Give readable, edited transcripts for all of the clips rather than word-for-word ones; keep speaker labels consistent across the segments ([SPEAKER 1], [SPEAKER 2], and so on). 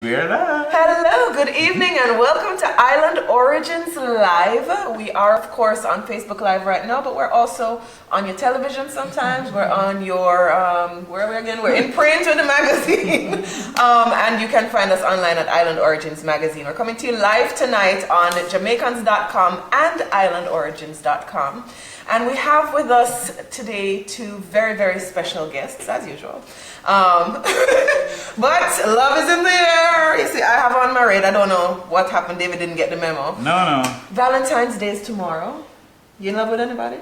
[SPEAKER 1] We're live.
[SPEAKER 2] Hello, good evening, and welcome to Island Origins Live. We are, of course, on Facebook Live right now, but we're also on your television sometimes. We're on your, where are we again? We're in print with the magazine. And you can find us online at Island Origins Magazine. We're coming to you live tonight on Jamaicans.com and IslandOrigins.com. And we have with us today two very, very special guests, as usual. But love is in the air. You see, I have on my red. I don't know what happened. David didn't get the memo.
[SPEAKER 1] No.
[SPEAKER 2] Valentine's Day is tomorrow. You in love with anybody?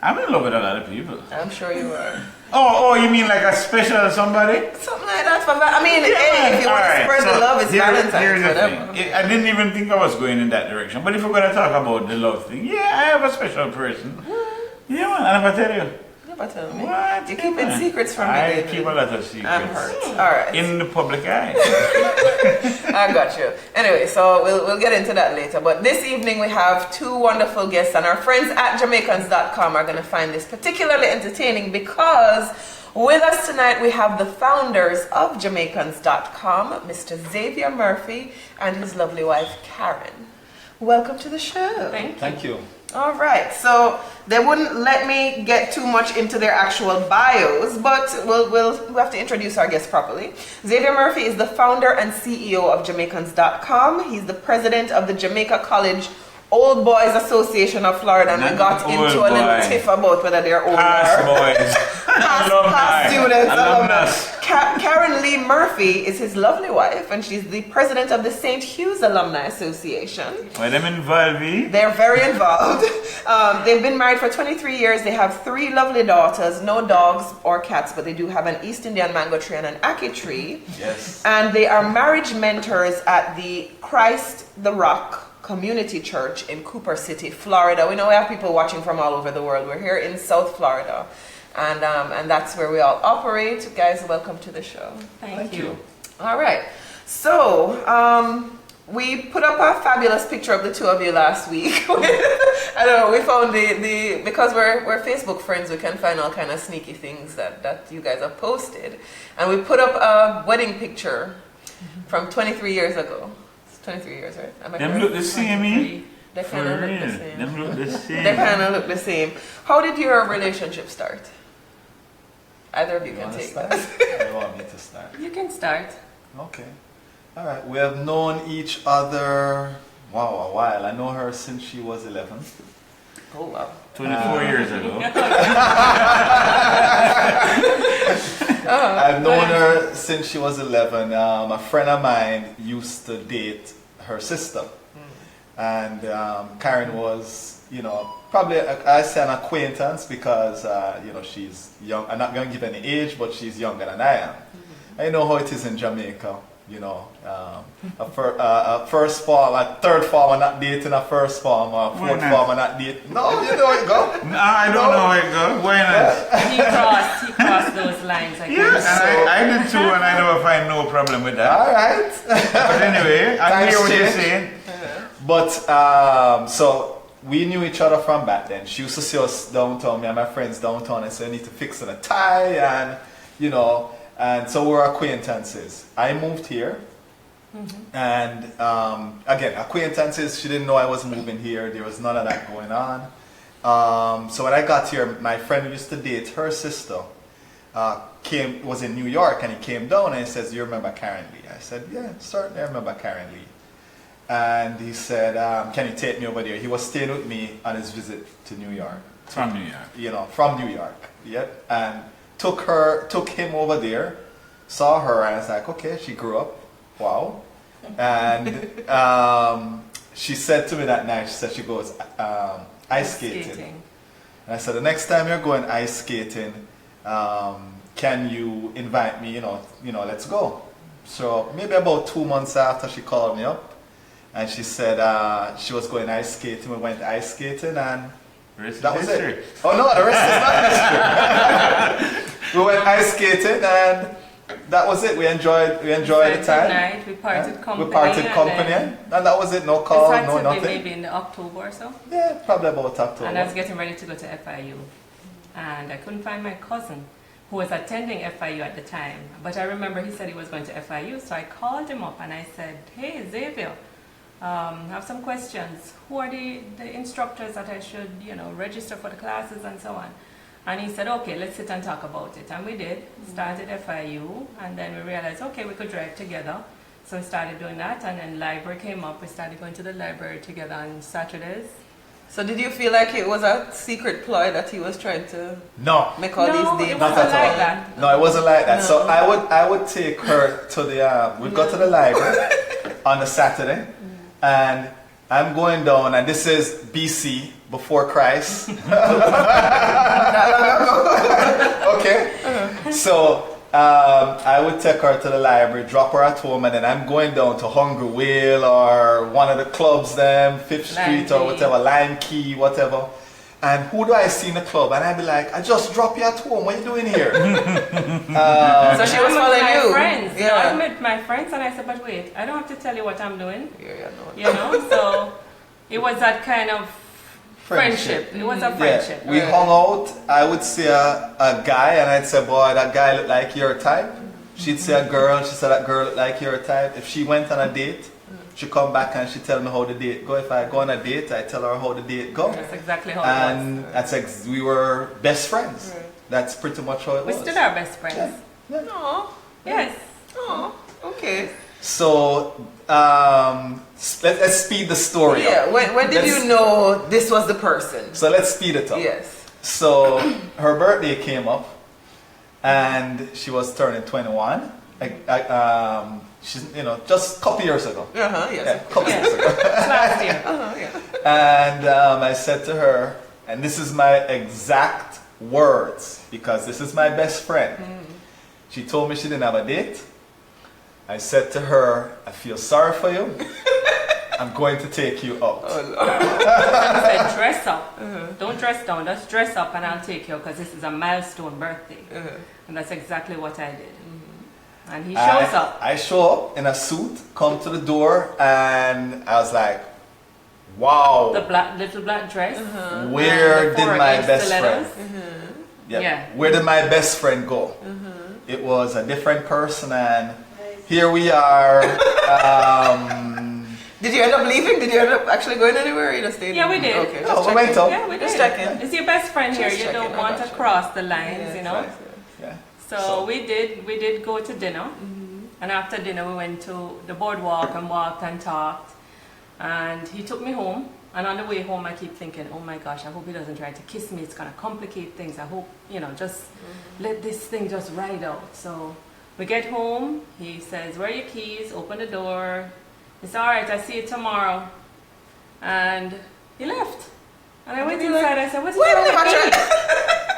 [SPEAKER 1] I'm in love with a lot of people.
[SPEAKER 2] I'm sure you are.
[SPEAKER 1] Oh, you mean like a special somebody?
[SPEAKER 2] Something like that. Hey, if you want to spread the love, it's Valentine's.
[SPEAKER 1] Here's the
[SPEAKER 2] whatever.
[SPEAKER 1] thing. I didn't even think I was going in that direction. But if we're going to talk about the love thing, yeah, I have a special person. Yeah, man, I never tell you.
[SPEAKER 2] Never tell me.
[SPEAKER 1] What?
[SPEAKER 2] You're keeping secrets from me,
[SPEAKER 1] I
[SPEAKER 2] David.
[SPEAKER 1] keep a lot of secrets.
[SPEAKER 2] I'm hurt. All right.
[SPEAKER 1] In the public eye.
[SPEAKER 2] I got you. Anyway, so we'll get into that later. But this evening we have two wonderful guests, and our friends at Jamaicans.com are going to find this particularly entertaining because with us tonight we have the founders of Jamaicans.com, Mr. Xavier Murphy and his lovely wife Karen. Welcome to the show.
[SPEAKER 3] Thank you.
[SPEAKER 2] All right, so they wouldn't let me get too much into their actual bios, but we'll have to introduce our guests properly. Xavier Murphy is the founder and CEO of Jamaicans.com. He's the president of the Jamaica College Old Boys Association of Florida, and we got into a little tiff about whether they're old
[SPEAKER 1] Past
[SPEAKER 2] or
[SPEAKER 1] boys.
[SPEAKER 2] past students.
[SPEAKER 1] Alumnus.
[SPEAKER 2] Karen Lee Murphy is his lovely wife, and she's the president of the St. Hughes Alumni Association.
[SPEAKER 1] Were them involved?
[SPEAKER 2] They're very involved. They've been married for 23 years. They have 3 lovely daughters, no dogs or cats, but they do have an East Indian mango tree and an ackee tree.
[SPEAKER 1] Yes.
[SPEAKER 2] And they are marriage mentors at the Christ the Rock Community Church in Cooper City, Florida. We know we have people watching from all over the world. We're here in South Florida, and that's where we all operate. Guys, welcome to the show.
[SPEAKER 3] Thank you.
[SPEAKER 2] All right. So, we put up a fabulous picture of the two of you last week. I don't know, we found because we're Facebook friends, we can find all kind of sneaky things that you guys have posted. And we put up a wedding picture from 23 years ago. 23 years, right? Am I
[SPEAKER 1] Them
[SPEAKER 2] correct?
[SPEAKER 1] look the same,
[SPEAKER 2] They kind of look the same.
[SPEAKER 1] Them look the same.
[SPEAKER 2] They kind of look the same. How did your relationship start? Either of you can take
[SPEAKER 3] start?
[SPEAKER 2] that.
[SPEAKER 3] You want me to start?
[SPEAKER 4] You can start.
[SPEAKER 3] Okay. All right. We have known each other, a while. I know her since she was 11.
[SPEAKER 2] Oh, wow.
[SPEAKER 1] 24 years ago.
[SPEAKER 3] I've known her since she was 11. A friend of mine used to date her sister. And Karen was, probably, I say an acquaintance because, she's young. I'm not going to give any age, but she's younger than I am. I know how it is in Jamaica. A first form, a third form, not dating a first form, a fourth form, not dating. No, you know it go.
[SPEAKER 1] No, I don't know how it goes. Why not?
[SPEAKER 4] He crossed those lines. I
[SPEAKER 1] Yes,
[SPEAKER 4] guess.
[SPEAKER 1] and I did too, and I never find no problem with that.
[SPEAKER 3] All right.
[SPEAKER 1] But anyway, I hear what you're
[SPEAKER 3] Times
[SPEAKER 1] saying.
[SPEAKER 3] But so we knew each other from back then. She used to see us downtown, me and my friends downtown, and said, I need to fix a tie, and so we're acquaintances. I moved here, and again, acquaintances. She didn't know I was moving here. There was none of that going on. So when I got here, my friend who used to date her sister was in New York, and he came down and he says, "You remember Karen Lee?" I said, "Yeah, certainly I remember Karen Lee." And he said, "Can you take me over there?" He was staying with me on his visit to New York.
[SPEAKER 1] From New York.
[SPEAKER 3] From New York. Yep. And took him over there, saw her, and I was like, okay, she grew up. Wow. And she said to me that night, she said she goes ice skating. And I said, the next time you're going ice skating, can you invite me, let's go. So maybe about 2 months after, she called me up, and she said she was going ice skating. We went ice skating, and that was it. Oh no, the rest is not history. We went ice skating, and that was it. We enjoyed the time.
[SPEAKER 4] Night. We parted company.
[SPEAKER 3] We parted company, and that was it. No call, no nothing.
[SPEAKER 4] Maybe in October or so.
[SPEAKER 3] Yeah, probably about October.
[SPEAKER 4] And I was getting ready to go to FIU, and I couldn't find my cousin, who was attending FIU at the time. But I remember he said he was going to FIU, so I called him up and I said, hey, Xavier, I have some questions. Who are the instructors that I should, register for the classes and so on? And he said, okay, let's sit and talk about it. And we did, started FIU, and then we realized, okay, we could drive together. So we started doing that, and then library came up. We started going to the library together on Saturdays.
[SPEAKER 2] So did you feel like it was a secret ploy that he was trying to
[SPEAKER 3] No.
[SPEAKER 2] make all
[SPEAKER 4] No,
[SPEAKER 2] these
[SPEAKER 4] it
[SPEAKER 2] dates?
[SPEAKER 3] Not
[SPEAKER 4] wasn't
[SPEAKER 3] at all.
[SPEAKER 4] like that.
[SPEAKER 3] No, it wasn't like that. So
[SPEAKER 2] No.
[SPEAKER 3] I would take her to the we'd go to the library on a Saturday, and I'm going down, and this is BC, before Christ. Okay. So I would take her to the library, drop her at home, and then I'm going down to Hungry Whale or one of the clubs, them Fifth Street or whatever, Lime Key, whatever. And who do I see in the club? And I'd be like, I just drop you at home. What are you doing here?
[SPEAKER 2] So she was
[SPEAKER 4] I'm with
[SPEAKER 2] following
[SPEAKER 4] my
[SPEAKER 2] you.
[SPEAKER 4] friends.
[SPEAKER 2] Yeah.
[SPEAKER 4] I met my friends, and I said, but wait, I don't have to tell you what I'm doing.
[SPEAKER 2] Yeah,
[SPEAKER 4] So it was that kind of friendship. It was a friendship.
[SPEAKER 3] Yeah, we hung out. I would see a guy, and I'd say, boy, that guy looked like your type. She'd see a girl, she said, that girl looked like your type. If she went on a date, she'd come back and she'd tell me how the date go. If I go on a date, I tell her how the date go.
[SPEAKER 4] That's exactly how it was.
[SPEAKER 3] And we were best friends.
[SPEAKER 2] Right.
[SPEAKER 3] That's pretty much how it
[SPEAKER 4] We
[SPEAKER 3] was.
[SPEAKER 4] still are best friends.
[SPEAKER 2] Oh,
[SPEAKER 4] Yes.
[SPEAKER 2] okay.
[SPEAKER 3] So let's speed the story
[SPEAKER 2] Yeah,
[SPEAKER 3] up.
[SPEAKER 2] when did you know this was the person?
[SPEAKER 3] So let's speed it up.
[SPEAKER 2] Yes.
[SPEAKER 3] So her birthday came up, and she was turning 21. She's just a couple years ago.
[SPEAKER 2] Uh-huh,
[SPEAKER 3] Yeah,
[SPEAKER 2] yes.
[SPEAKER 3] couple years ago.
[SPEAKER 4] It's last year.
[SPEAKER 2] Uh-huh, yeah.
[SPEAKER 3] And I said to her, and this is my exact words because this is my best friend. She told me she didn't have a date. I said to her, I feel sorry for you. I'm going to take you out.
[SPEAKER 4] I said, dress up. Don't dress down. Just dress up and I'll take you because this is a milestone birthday. And that's exactly what I did. And he shows up.
[SPEAKER 3] I show up in a suit, come to the door, and I was like, wow.
[SPEAKER 4] The little black dress.
[SPEAKER 3] Where
[SPEAKER 4] and the
[SPEAKER 3] did my
[SPEAKER 4] 4-inch
[SPEAKER 3] best
[SPEAKER 4] stilettos.
[SPEAKER 3] friend?
[SPEAKER 4] Yeah.
[SPEAKER 3] Where did my best friend go? It was a different person, and here we are.
[SPEAKER 2] Did you end up leaving? Did you end up actually going anywhere, or you just stayed?
[SPEAKER 4] Yeah, we did.
[SPEAKER 2] Okay.
[SPEAKER 3] No,
[SPEAKER 2] just
[SPEAKER 3] we
[SPEAKER 2] checking.
[SPEAKER 3] went up.
[SPEAKER 4] Yeah, we did.
[SPEAKER 2] Just checking.
[SPEAKER 4] It's your best friend here.
[SPEAKER 2] Just
[SPEAKER 4] You
[SPEAKER 2] checking.
[SPEAKER 4] don't
[SPEAKER 2] I
[SPEAKER 4] want to
[SPEAKER 2] gotcha.
[SPEAKER 4] cross the lines,
[SPEAKER 2] Yeah,
[SPEAKER 3] Yeah.
[SPEAKER 4] So we did go to dinner, and after dinner we went to the boardwalk and walked and talked, and he took me home. And on the way home, I keep thinking, oh my gosh, I hope he doesn't try to kiss me. It's gonna complicate things. I hope just let this thing just ride out. So we get home. He says, "Where are your keys?" Open the door. It's all right. I see you tomorrow. And he left. And I went inside. I said, "What's wrong with me?"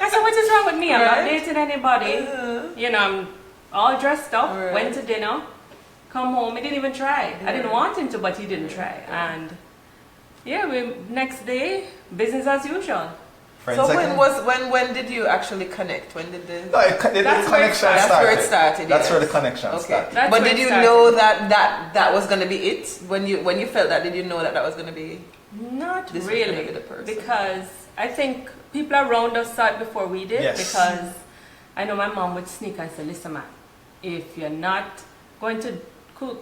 [SPEAKER 4] I said, "What is wrong with me? I'm not dating anybody. I'm all dressed up,
[SPEAKER 2] Right.
[SPEAKER 4] went to dinner, come home. He didn't even try. I didn't want him to, but he didn't try. And next day, business as usual.
[SPEAKER 3] Friends
[SPEAKER 2] So
[SPEAKER 3] again.
[SPEAKER 2] when did you actually connect? When did the
[SPEAKER 3] No, the
[SPEAKER 4] That's where it
[SPEAKER 3] connection
[SPEAKER 4] started.
[SPEAKER 3] started.
[SPEAKER 2] That's where it started,
[SPEAKER 3] That's
[SPEAKER 2] yes.
[SPEAKER 3] where the connection
[SPEAKER 2] Okay.
[SPEAKER 3] started.
[SPEAKER 4] That's
[SPEAKER 2] but
[SPEAKER 4] where
[SPEAKER 2] did
[SPEAKER 4] it
[SPEAKER 2] you
[SPEAKER 4] started.
[SPEAKER 2] know that was gonna be it? When you felt that, did you know that was gonna be?
[SPEAKER 4] Not
[SPEAKER 2] This was gonna
[SPEAKER 4] really,
[SPEAKER 2] be the person.
[SPEAKER 4] because I think people around us saw it before we did.
[SPEAKER 3] Yes.
[SPEAKER 4] Because I know my mom would sneak and say, "Listen, man, if you're not going to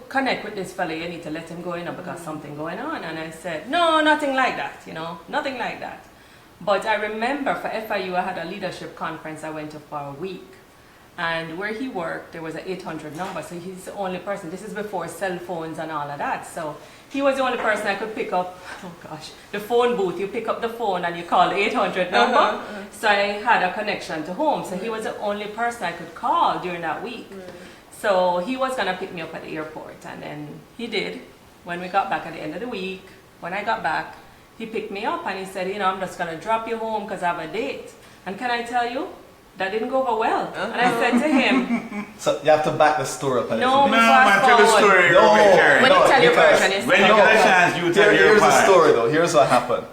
[SPEAKER 4] connect with this fella, you need to let him go in because something going on." And I said, "No, nothing like that. Nothing like that." But I remember for FIU, I had a leadership conference I went to for a week. And where he worked, there was an 800 number. So he's the only person. This is before cell phones and all of that. So he was the only person I could pick up, the phone booth. You pick up the phone and you call the 800 number. So I had a connection to home. So he was the only person I could call during that week. So he was going to pick me up at the airport. And then he did. When we got back at the end of the week, when I got back, he picked me up and he said, I'm just going to drop you home because I have a date. And can I tell you, that didn't go over well. And I said to him,
[SPEAKER 3] So you have to back the story up a little
[SPEAKER 4] No,
[SPEAKER 3] bit.
[SPEAKER 1] No, man, tell the story.
[SPEAKER 3] No.
[SPEAKER 1] Robert,
[SPEAKER 4] when you tell your
[SPEAKER 3] because
[SPEAKER 4] version, it's
[SPEAKER 1] when you get a chance, you tell your
[SPEAKER 3] Here's the
[SPEAKER 1] part.
[SPEAKER 3] story though. Here's what happened.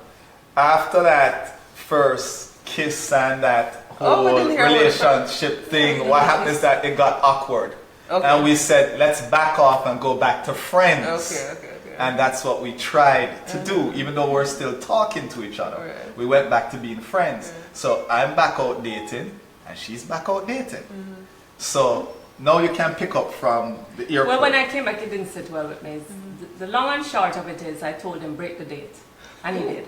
[SPEAKER 3] After that first kiss and that
[SPEAKER 2] Oh, we
[SPEAKER 3] whole
[SPEAKER 2] didn't hear about it.
[SPEAKER 3] relationship thing, what happened is that it got awkward.
[SPEAKER 2] Okay.
[SPEAKER 3] And we said, let's back off and go back to friends.
[SPEAKER 2] Okay.
[SPEAKER 3] And that's what we tried to do, even though we're still talking to each other.
[SPEAKER 2] Right.
[SPEAKER 3] We went back to being friends. So I'm back out dating. and she's back out dating. So now you can pick up from the airport.
[SPEAKER 4] Well, when I came back, it didn't sit well with me. The long and short of it is, I told him break the date, and he did.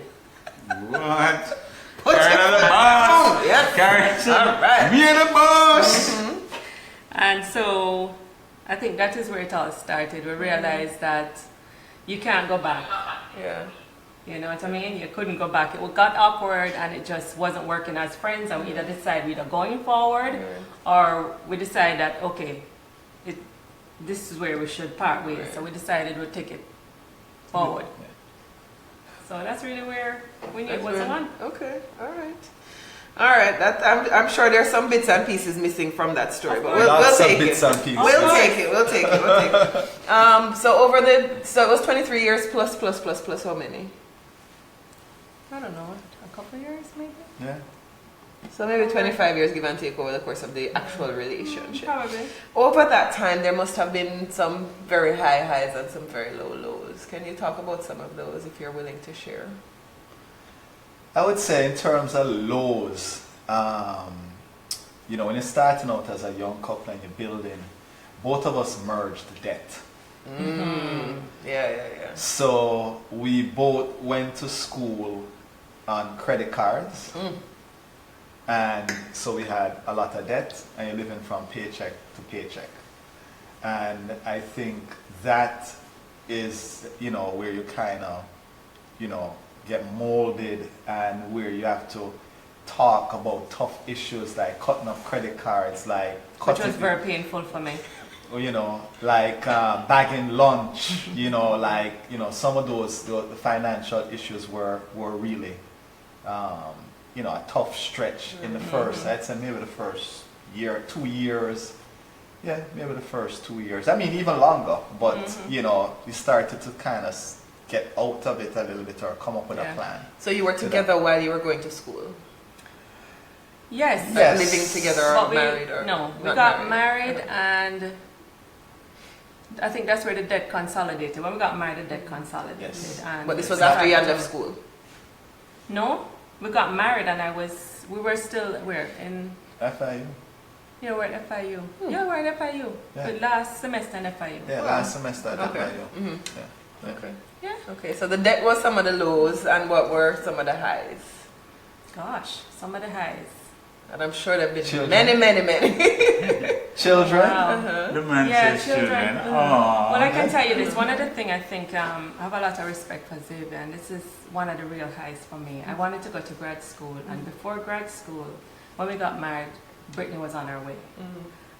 [SPEAKER 1] What?
[SPEAKER 2] Put
[SPEAKER 1] Karen
[SPEAKER 2] your
[SPEAKER 1] the
[SPEAKER 2] foot
[SPEAKER 1] boss.
[SPEAKER 2] down. Yes.
[SPEAKER 1] Karen said,
[SPEAKER 2] All right.
[SPEAKER 1] "Be the boss."
[SPEAKER 4] And so I think that is where it all started. We realized that you can't go back.
[SPEAKER 2] Yeah.
[SPEAKER 4] You know what I mean? You couldn't go back. It got awkward and it just wasn't working as friends. And we either decide we're either going forward or we decide that, okay, this is where we should part ways. So we decided we'd take it forward. So that's really where we knew it wasn't on.
[SPEAKER 2] Okay, all right. All right, I'm sure there's some bits and pieces missing from that story, but we'll take it.
[SPEAKER 3] Bits and pieces.
[SPEAKER 2] We'll take it. So it was 23 years plus how many?
[SPEAKER 4] I don't know, a couple of years maybe?
[SPEAKER 3] Yeah.
[SPEAKER 2] So maybe 25 years give and take over the course of the actual relationship.
[SPEAKER 4] Probably.
[SPEAKER 2] Over that time, there must have been some very high highs and some very low lows. Can you talk about some of those if you're willing to share?
[SPEAKER 3] I would say in terms of lows, you know, when you're starting out as a young couple and you're building, both of us merged debt.
[SPEAKER 2] Yeah.
[SPEAKER 3] So we both went to school on credit cards. And so we had a lot of debt and you're living from paycheck to paycheck. And I think that is, you know, where you kind of, you know, get molded and where you have to talk about tough issues like cutting up credit cards, like
[SPEAKER 4] Which was very painful for me.
[SPEAKER 3] you know, like bagging lunch, you know, like, you know, some of those, the financial issues were really, you know, a tough stretch in the first, I'd say maybe the first year, 2 years. Yeah, maybe the first 2 years. I mean, even longer, but, you know, we started to kind of get out of it a little bit or come up with a plan.
[SPEAKER 2] So you were together while you were going to school?
[SPEAKER 4] Yes.
[SPEAKER 3] Yes.
[SPEAKER 2] Living together or
[SPEAKER 4] But
[SPEAKER 2] married? Or
[SPEAKER 4] no, we
[SPEAKER 2] not
[SPEAKER 4] got married and I think that's where the debt consolidated. When we got married, the debt consolidated.
[SPEAKER 3] Yes.
[SPEAKER 4] And
[SPEAKER 2] But this was
[SPEAKER 3] It's
[SPEAKER 2] after you
[SPEAKER 4] started
[SPEAKER 2] had left
[SPEAKER 4] to-
[SPEAKER 2] school?
[SPEAKER 4] No, we got married and we were still, where?
[SPEAKER 3] FIU?
[SPEAKER 4] Yeah, we're at FIU. Yeah, we're at FIU.
[SPEAKER 3] Yeah.
[SPEAKER 4] The last semester in FIU.
[SPEAKER 3] Yeah, last semester at
[SPEAKER 2] Okay.
[SPEAKER 3] FIU. Yeah.
[SPEAKER 2] Okay.
[SPEAKER 4] Yeah.
[SPEAKER 2] Okay, so the debt was some of the lows, and what were some of the highs?
[SPEAKER 4] Gosh, some of the highs.
[SPEAKER 2] And I'm sure there have been
[SPEAKER 3] Children.
[SPEAKER 2] many.
[SPEAKER 3] Children?
[SPEAKER 4] Wow.
[SPEAKER 1] The man
[SPEAKER 4] Yeah,
[SPEAKER 1] says children.
[SPEAKER 4] Mhm.
[SPEAKER 1] Aww.
[SPEAKER 4] Well, I can tell you this. One of the things I think I have a lot of respect for Xavier, and this is one of the real highs for me. I wanted to go to grad school, and before grad school, when we got married, Brittany was on her way.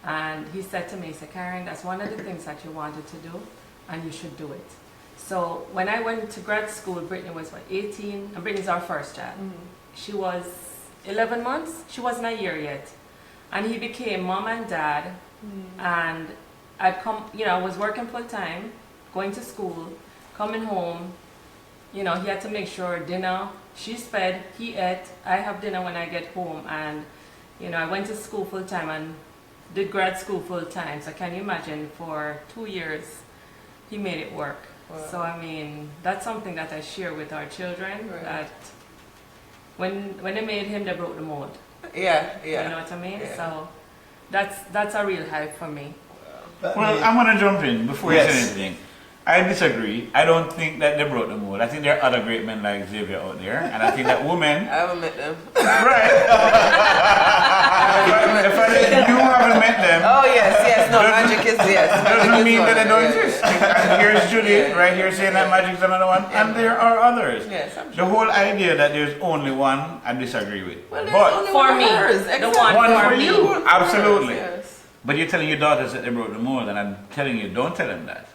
[SPEAKER 4] And he said to me, he said, Karen, that's one of the things that you wanted to do, and you should do it. So when I went to grad school, Brittany was, 18? And Brittany's our first child. She was 11 months. She wasn't a year yet. And he became mom and dad. And I'd come, you know, I was working full time, going to school, coming home. You know, he had to make sure dinner, she's fed, he ate, I have dinner when I get home. And, you know, I went to school full time and did grad school full time. So can you imagine, for 2 years, he made it work.
[SPEAKER 2] Wow.
[SPEAKER 4] So, I mean, that's something that I share with our children,
[SPEAKER 2] Right.
[SPEAKER 4] that when they made him, they broke the mold.
[SPEAKER 2] Yeah.
[SPEAKER 4] You know what I mean?
[SPEAKER 2] Yeah.
[SPEAKER 4] So that's a real hype for me.
[SPEAKER 1] Well, I'm going to jump in before you
[SPEAKER 3] Yes.
[SPEAKER 1] say anything. I disagree. I don't think that they broke the mold. I think there are other great men like Xavier out there, and I think that women.
[SPEAKER 2] I haven't met them.
[SPEAKER 1] Right. If you haven't met them,
[SPEAKER 2] Oh yes. No, magic is yes.
[SPEAKER 1] doesn't
[SPEAKER 2] Magic is
[SPEAKER 1] mean
[SPEAKER 2] one,
[SPEAKER 1] that they don't
[SPEAKER 2] yeah.
[SPEAKER 1] exist. And here's Judy
[SPEAKER 2] Yeah.
[SPEAKER 1] right here saying that magic's another one, and there are others.
[SPEAKER 2] Yes, I'm
[SPEAKER 1] The whole idea that there's only one, I disagree with.
[SPEAKER 2] Well, there's
[SPEAKER 1] But
[SPEAKER 2] only
[SPEAKER 4] For
[SPEAKER 2] one
[SPEAKER 4] me,
[SPEAKER 2] of hers,
[SPEAKER 4] the
[SPEAKER 2] exactly.
[SPEAKER 4] one
[SPEAKER 1] One
[SPEAKER 4] for
[SPEAKER 1] for
[SPEAKER 4] me.
[SPEAKER 1] you.
[SPEAKER 2] One for
[SPEAKER 1] Absolutely.
[SPEAKER 2] hers, yes.
[SPEAKER 1] But you're telling your daughters that they broke the mold, and I'm telling you, don't tell them that.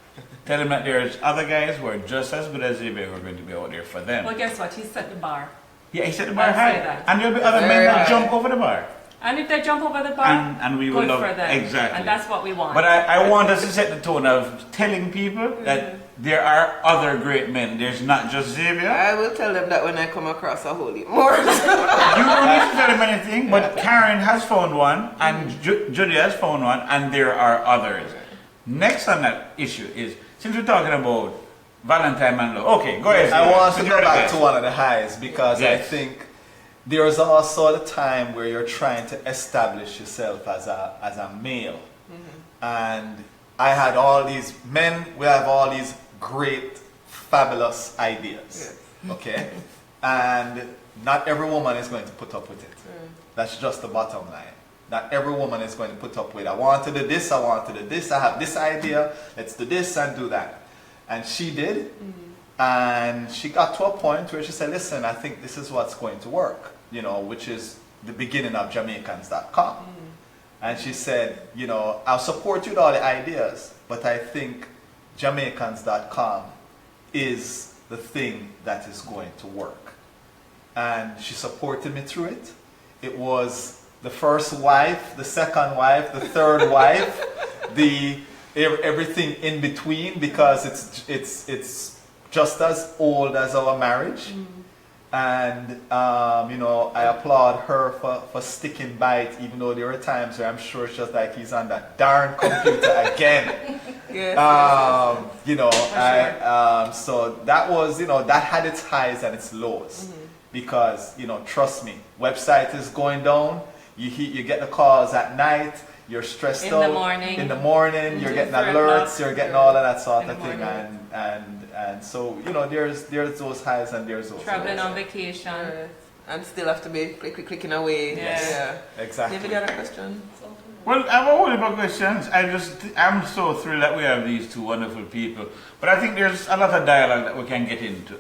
[SPEAKER 1] Tell them that there's other guys who are just as good as Xavier who are going to be out there for them.
[SPEAKER 4] Well, guess what? He set the bar.
[SPEAKER 1] Yeah, he set the bar
[SPEAKER 4] I'll say
[SPEAKER 1] high.
[SPEAKER 4] that.
[SPEAKER 1] And there'll be other
[SPEAKER 2] Very
[SPEAKER 1] men that
[SPEAKER 2] high.
[SPEAKER 1] jump over the bar.
[SPEAKER 4] And if they jump over the bar,
[SPEAKER 1] And we will
[SPEAKER 4] good
[SPEAKER 1] love
[SPEAKER 4] for them.
[SPEAKER 1] exactly.
[SPEAKER 4] And that's what we want.
[SPEAKER 1] But I want us to set the tone of telling people that there are other great men. There's not just Xavier.
[SPEAKER 2] I will tell them that when I come across a holy more.
[SPEAKER 1] You don't need to tell them anything, but Karen has found one, and Judy has found one, and there are others. Next on that issue is, since we're talking about Valentine and love, okay, go ahead.
[SPEAKER 3] I want to
[SPEAKER 1] Since
[SPEAKER 3] go
[SPEAKER 1] you're the
[SPEAKER 3] back
[SPEAKER 1] guest.
[SPEAKER 3] to one of the highs because I
[SPEAKER 1] Yes.
[SPEAKER 3] think there's also the time where you're trying to establish yourself as a male. And I had all these men, we have all these great, fabulous ideas. Okay? And not every woman is going to put up with it. That's just the bottom line. Not every woman is going to put up with, I want to do this, I want to do this, I have this idea, let's do this and do that. And she did. And she got to a point where she said, listen, I think this is what's going to work, you know, which is the beginning of Jamaicans.com. And she said, you know, I'll support you with all the ideas, but I think Jamaicans.com is the thing that is going to work. And she supported me through it. It was the first wife, the second wife, the third wife, everything in between, because it's just as old as our marriage. And you know, I applaud her for sticking by it, even though there were times where I'm sure it's just like he's on that darn computer again. You know, so that was, you know, that had its highs and its lows. Because, you know, trust me, website is going down, you get the calls at night, you're stressed out. In the morning, you're getting alerts, you're getting all of that sort of thing. And so, you know, there's those highs and there's those
[SPEAKER 4] traveling
[SPEAKER 3] lows.
[SPEAKER 4] on vacation.
[SPEAKER 2] And still have to be clicking away.
[SPEAKER 3] Yes, exactly.
[SPEAKER 2] David, you got a question?
[SPEAKER 1] Well, I have a whole heap of questions. I'm so thrilled that we have these two wonderful people. But I think there's a lot of dialogue that we can get into.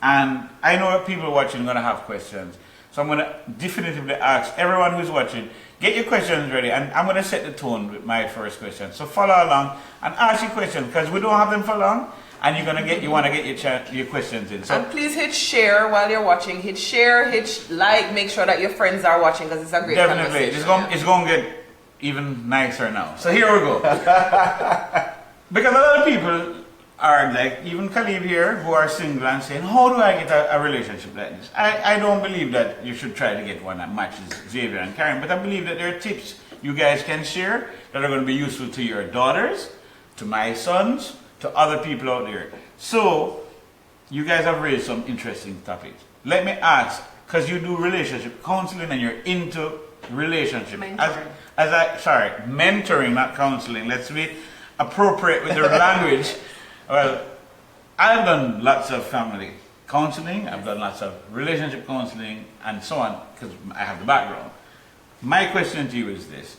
[SPEAKER 1] And I know that people watching are going to have questions. So I'm going to definitively ask everyone who's watching, get your questions ready. And I'm going to set the tone with my first question. So follow along and ask your questions, because we don't have them for long. And you want to get your questions in. So,
[SPEAKER 2] and please hit share while you're watching. Hit share, hit like, make sure that your friends are watching, because it's a great
[SPEAKER 1] definitely.
[SPEAKER 2] conversation.
[SPEAKER 1] It's going to get even nicer now. So here we go. Because a lot of people are like, even Khalib here, who are single and saying, how do I get a relationship like this? I don't believe that you should try to get one that matches Xavier and Karen, but I believe that there are tips you guys can share that are going to be useful to your daughters, to my sons, to other people out there. So, you guys have raised some interesting topics. Let me ask, because you do relationship counseling and you're into relationship.
[SPEAKER 4] Mentoring.
[SPEAKER 1] Mentoring, not counseling. Let's be appropriate with the language. Well, I've done lots of family counseling, I've done lots of relationship counseling, and so on, because I have the background. My question to you is this.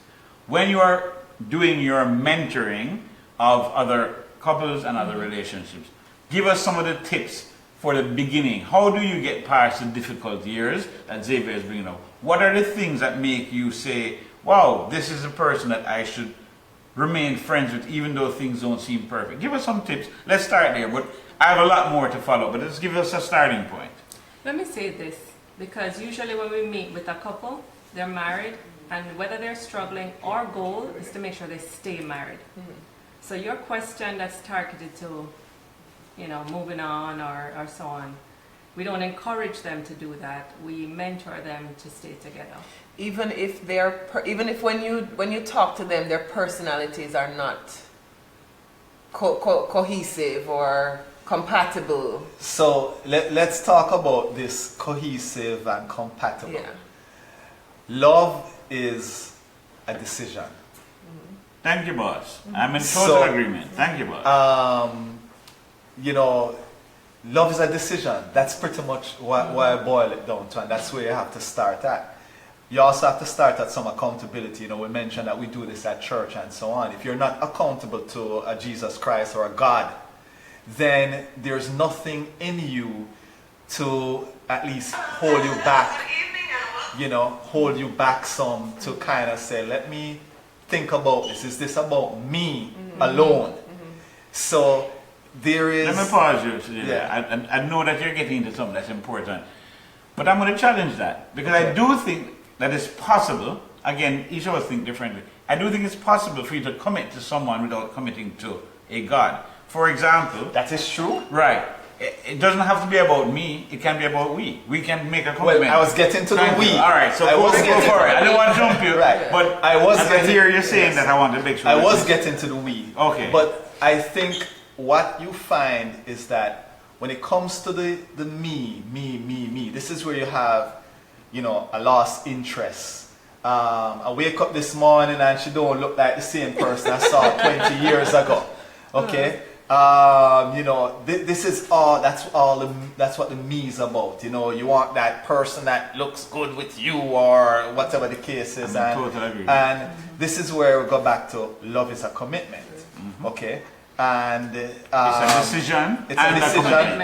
[SPEAKER 1] When you are doing your mentoring of other couples and other relationships, give us some of the tips for the beginning. How do you get past the difficult years that Xavier is bringing up? What are the things that make you say, wow, this is a person that I should remain friends with, even though things don't seem perfect? Give us some tips. Let's start there, but I have a lot more to follow, but let's give us a starting point.
[SPEAKER 4] Let me say this, because usually when we meet with a couple, they're married, and whether they're struggling, our goal is to make sure they stay married. So your question that's targeted to, you know, moving on or so on, we don't encourage them to do that. We mentor them to stay together.
[SPEAKER 2] Even if when you talk to them, their personalities are not cohesive or compatible.
[SPEAKER 3] So let's talk about this cohesive and compatible.
[SPEAKER 2] Yeah.
[SPEAKER 3] Love is a decision.
[SPEAKER 1] Thank you, boss. I'm in total agreement. Thank you, boss.
[SPEAKER 3] You know, love is a decision. That's pretty much why I boil it down to, and that's where you have to start at. You also have to start at some accountability. You know, we mentioned that we do this at church and so on. If you're not accountable to a Jesus Christ or a God, then there's nothing in you to at least hold you back, you know, hold you back some to kind of say, let me think about this. Is this about me alone? So there is...
[SPEAKER 1] Let me pause you. Yeah. I know that you're getting into something that's important, but I'm going to challenge that, because I do think that it's possible. Again, each of us think differently. I do think it's possible for you to commit to someone without committing to a God. For example...
[SPEAKER 3] That is true.
[SPEAKER 1] Right. It doesn't have to be about me. It can be about we. We can make a commitment.
[SPEAKER 3] Well, I was getting to the we.
[SPEAKER 1] All right, so go for it. I didn't want to jump you.
[SPEAKER 3] Right.
[SPEAKER 1] But
[SPEAKER 3] I was
[SPEAKER 1] as I hear you saying that, I want to make sure.
[SPEAKER 3] I was getting to the we.
[SPEAKER 1] Okay.
[SPEAKER 3] But I think what you find is that when it comes to the me, this is where you have I lost interest. I wake up this morning and she don't look like the same person I saw 20 years ago. Okay. This is that's what the me is about. You want that person that looks good with you or whatever the case is.
[SPEAKER 1] I totally agree.
[SPEAKER 3] And this is where we go back to love is a commitment. Okay. And
[SPEAKER 1] it's a decision.
[SPEAKER 3] It's a decision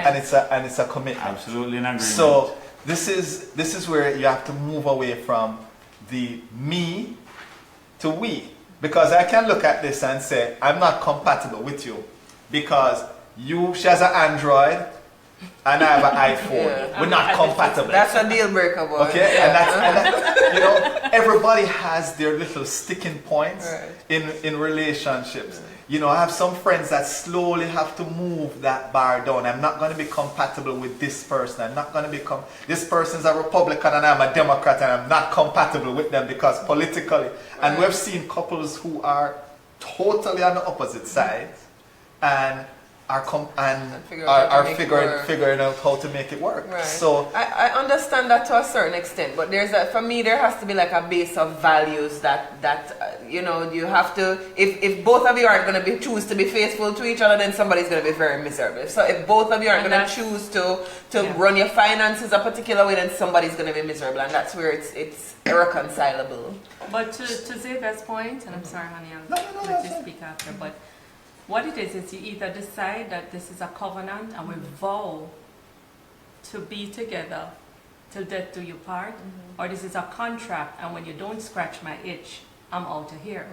[SPEAKER 3] and it's a commitment.
[SPEAKER 1] Absolutely in agreement.
[SPEAKER 3] So this is where you have to move away from the me to we. Because I can look at this and say, I'm not compatible with you. Because she has an Android and I have an iPhone.
[SPEAKER 2] Yeah.
[SPEAKER 3] We're not compatible.
[SPEAKER 2] That's a deal breaker, boy.
[SPEAKER 3] Okay,
[SPEAKER 2] Yeah.
[SPEAKER 3] and everybody has their little sticking points
[SPEAKER 2] Right.
[SPEAKER 3] in relationships. I have some friends that slowly have to move that bar down. I'm not going to be compatible with this person. I'm not going to this person's a Republican and I'm a Democrat and I'm not compatible with them because politically. And
[SPEAKER 2] Right.
[SPEAKER 3] we've seen couples who are totally on the opposite sides and are figuring out how to make it work.
[SPEAKER 2] Right.
[SPEAKER 3] So
[SPEAKER 2] I understand that to a certain extent, but for me there has to be like a base of values that you have to. If both of you aren't going to choose to be faithful to each other, then somebody's going to be very miserable. So if both of you aren't going to choose to run your finances a particular way, then somebody's going to be miserable, and that's where it's irreconcilable.
[SPEAKER 4] But to Xavier's point, and I'm sorry, honey, I'll let you speak after, but what it is you either decide that this is a covenant and we vow to be together till death do you part, or this is a contract and when you don't scratch my itch, I'm out of here.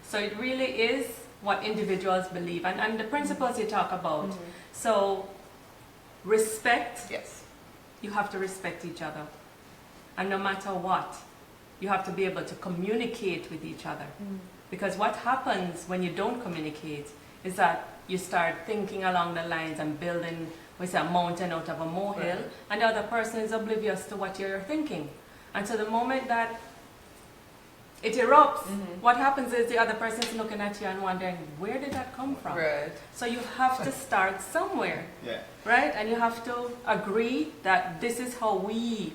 [SPEAKER 4] So it really is what individuals believe and the principles you talk about. So respect,
[SPEAKER 2] Yes.
[SPEAKER 4] you have to respect each other. And no matter what, you have to be able to communicate with each other. Because what happens when you don't communicate is that you start thinking along the lines and building, we say, a mountain out of a molehill, and the other person is oblivious to what you're thinking. And so the moment that it erupts, what happens is the other person is looking at you and wondering, where did that come from?
[SPEAKER 2] Right.
[SPEAKER 4] So you have to start somewhere,
[SPEAKER 3] yeah.
[SPEAKER 4] right? And you have to agree that this is how we,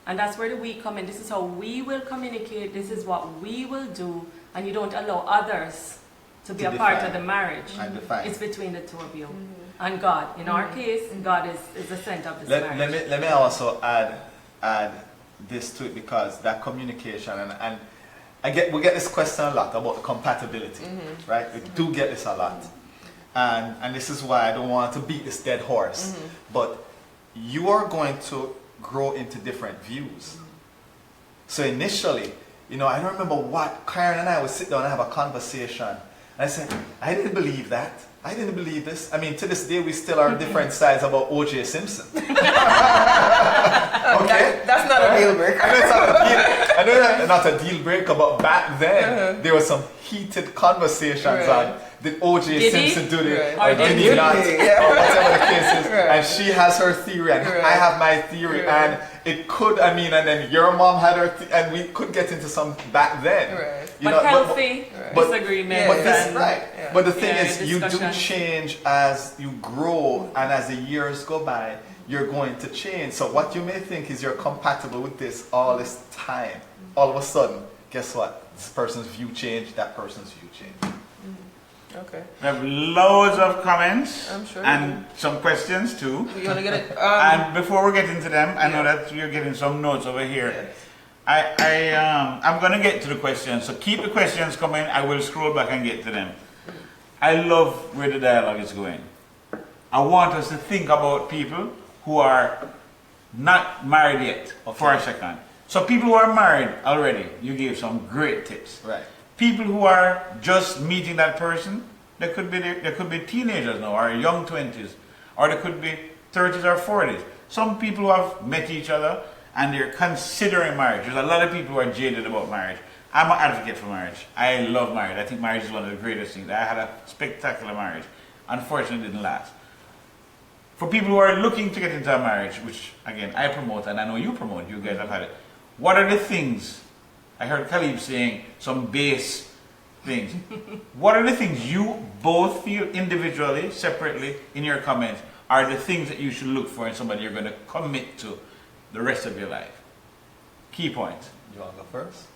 [SPEAKER 4] and that's where the we come in, this is how we will communicate, this is what we will do, and you don't allow others to be a part of the marriage. It's between the two of you and God. In our case, God is the center of this marriage.
[SPEAKER 3] Let me also add this to it because that communication and we get this question a lot about the compatibility, right? We do get this a lot, and this is why I don't want to beat this dead horse. But you are going to grow into different views. So initially, I don't remember what Karen and I would sit down and have a conversation. I said, I didn't believe that. I didn't believe this. I mean, to this day, we still are different sides about O.J. Simpson. Okay?
[SPEAKER 2] That's not a deal breaker.
[SPEAKER 3] I know that's not a deal breaker, but back then, there were some heated conversations on did O.J. Simpson do it or did he not, or whatever the case is. And she has her theory and I have my theory. And it could, and then your mom had her, and we could get into some back then.
[SPEAKER 4] But healthy disagreement.
[SPEAKER 3] But the thing is, you do change as you grow and as the years go by, you're going to change. So what you may think is you're compatible with this all this time, all of a sudden, guess what? This person's view changed, that person's view changed.
[SPEAKER 2] Okay.
[SPEAKER 1] We have loads of comments
[SPEAKER 2] I'm sure
[SPEAKER 1] and some questions too.
[SPEAKER 2] You want to get it?
[SPEAKER 1] And before we get into them, I know that you're getting some notes over here. I'm going to get to the questions, so keep the questions coming. I will scroll back and get to them. I love where the dialogue is going. I want us to think about people who are not married yet for a second. So people who are married already, you gave some great tips.
[SPEAKER 3] Right.
[SPEAKER 1] People who are just meeting that person, they could be teenagers now, or young 20s, or they could be 30s or 40s. Some people who have met each other and they're considering marriage. There's a lot of people who are jaded about marriage. I'm an advocate for marriage. I love marriage. I think marriage is one of the greatest things. I had a spectacular marriage. Unfortunately, it didn't last. For people who are looking to get into a marriage, which again I promote and I know you promote, you guys have had it. What are the things? I heard Khalib saying some base things. What are the things you both feel individually, separately, in your comments, are the things that you should look for in somebody you're going to commit to the rest of your life? key points.
[SPEAKER 3] You want to go first?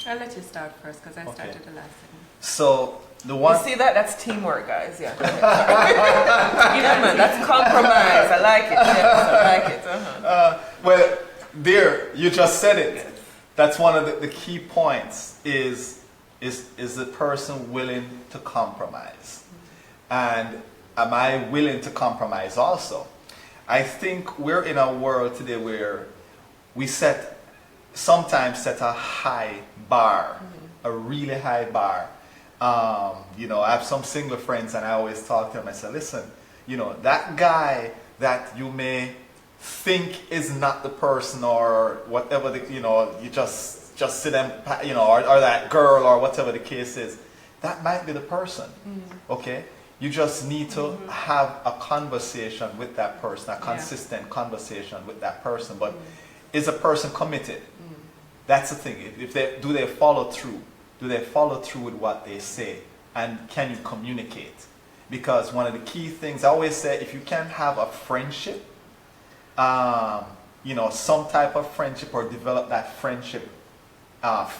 [SPEAKER 4] I'll let you start first because I
[SPEAKER 3] Okay.
[SPEAKER 4] started the last segment.
[SPEAKER 3] So the
[SPEAKER 2] You
[SPEAKER 3] one.
[SPEAKER 2] see that? That's teamwork, guys. Yeah. Yeah, man. That's compromise. I like it. Yes, I like it.
[SPEAKER 3] Well, dear, you just said it. That's one of the key points is the person willing to compromise? And am I willing to compromise also? I think we're in a world today where we sometimes set a high bar, a really high bar. You know, I have some single friends and I always talk to them. I say, listen, you know, that guy that you may think is not the person or whatever, you know, you just see them, you know, or that girl or whatever the case is, that might be the person, okay? You just need to have a conversation with that person, a consistent conversation with that person. But is a person committed? That's the thing. Do they follow through? Do they follow through with what they say? And can you communicate? Because one of the key things, I always say, if you can have a friendship, you know, some type of friendship or develop that friendship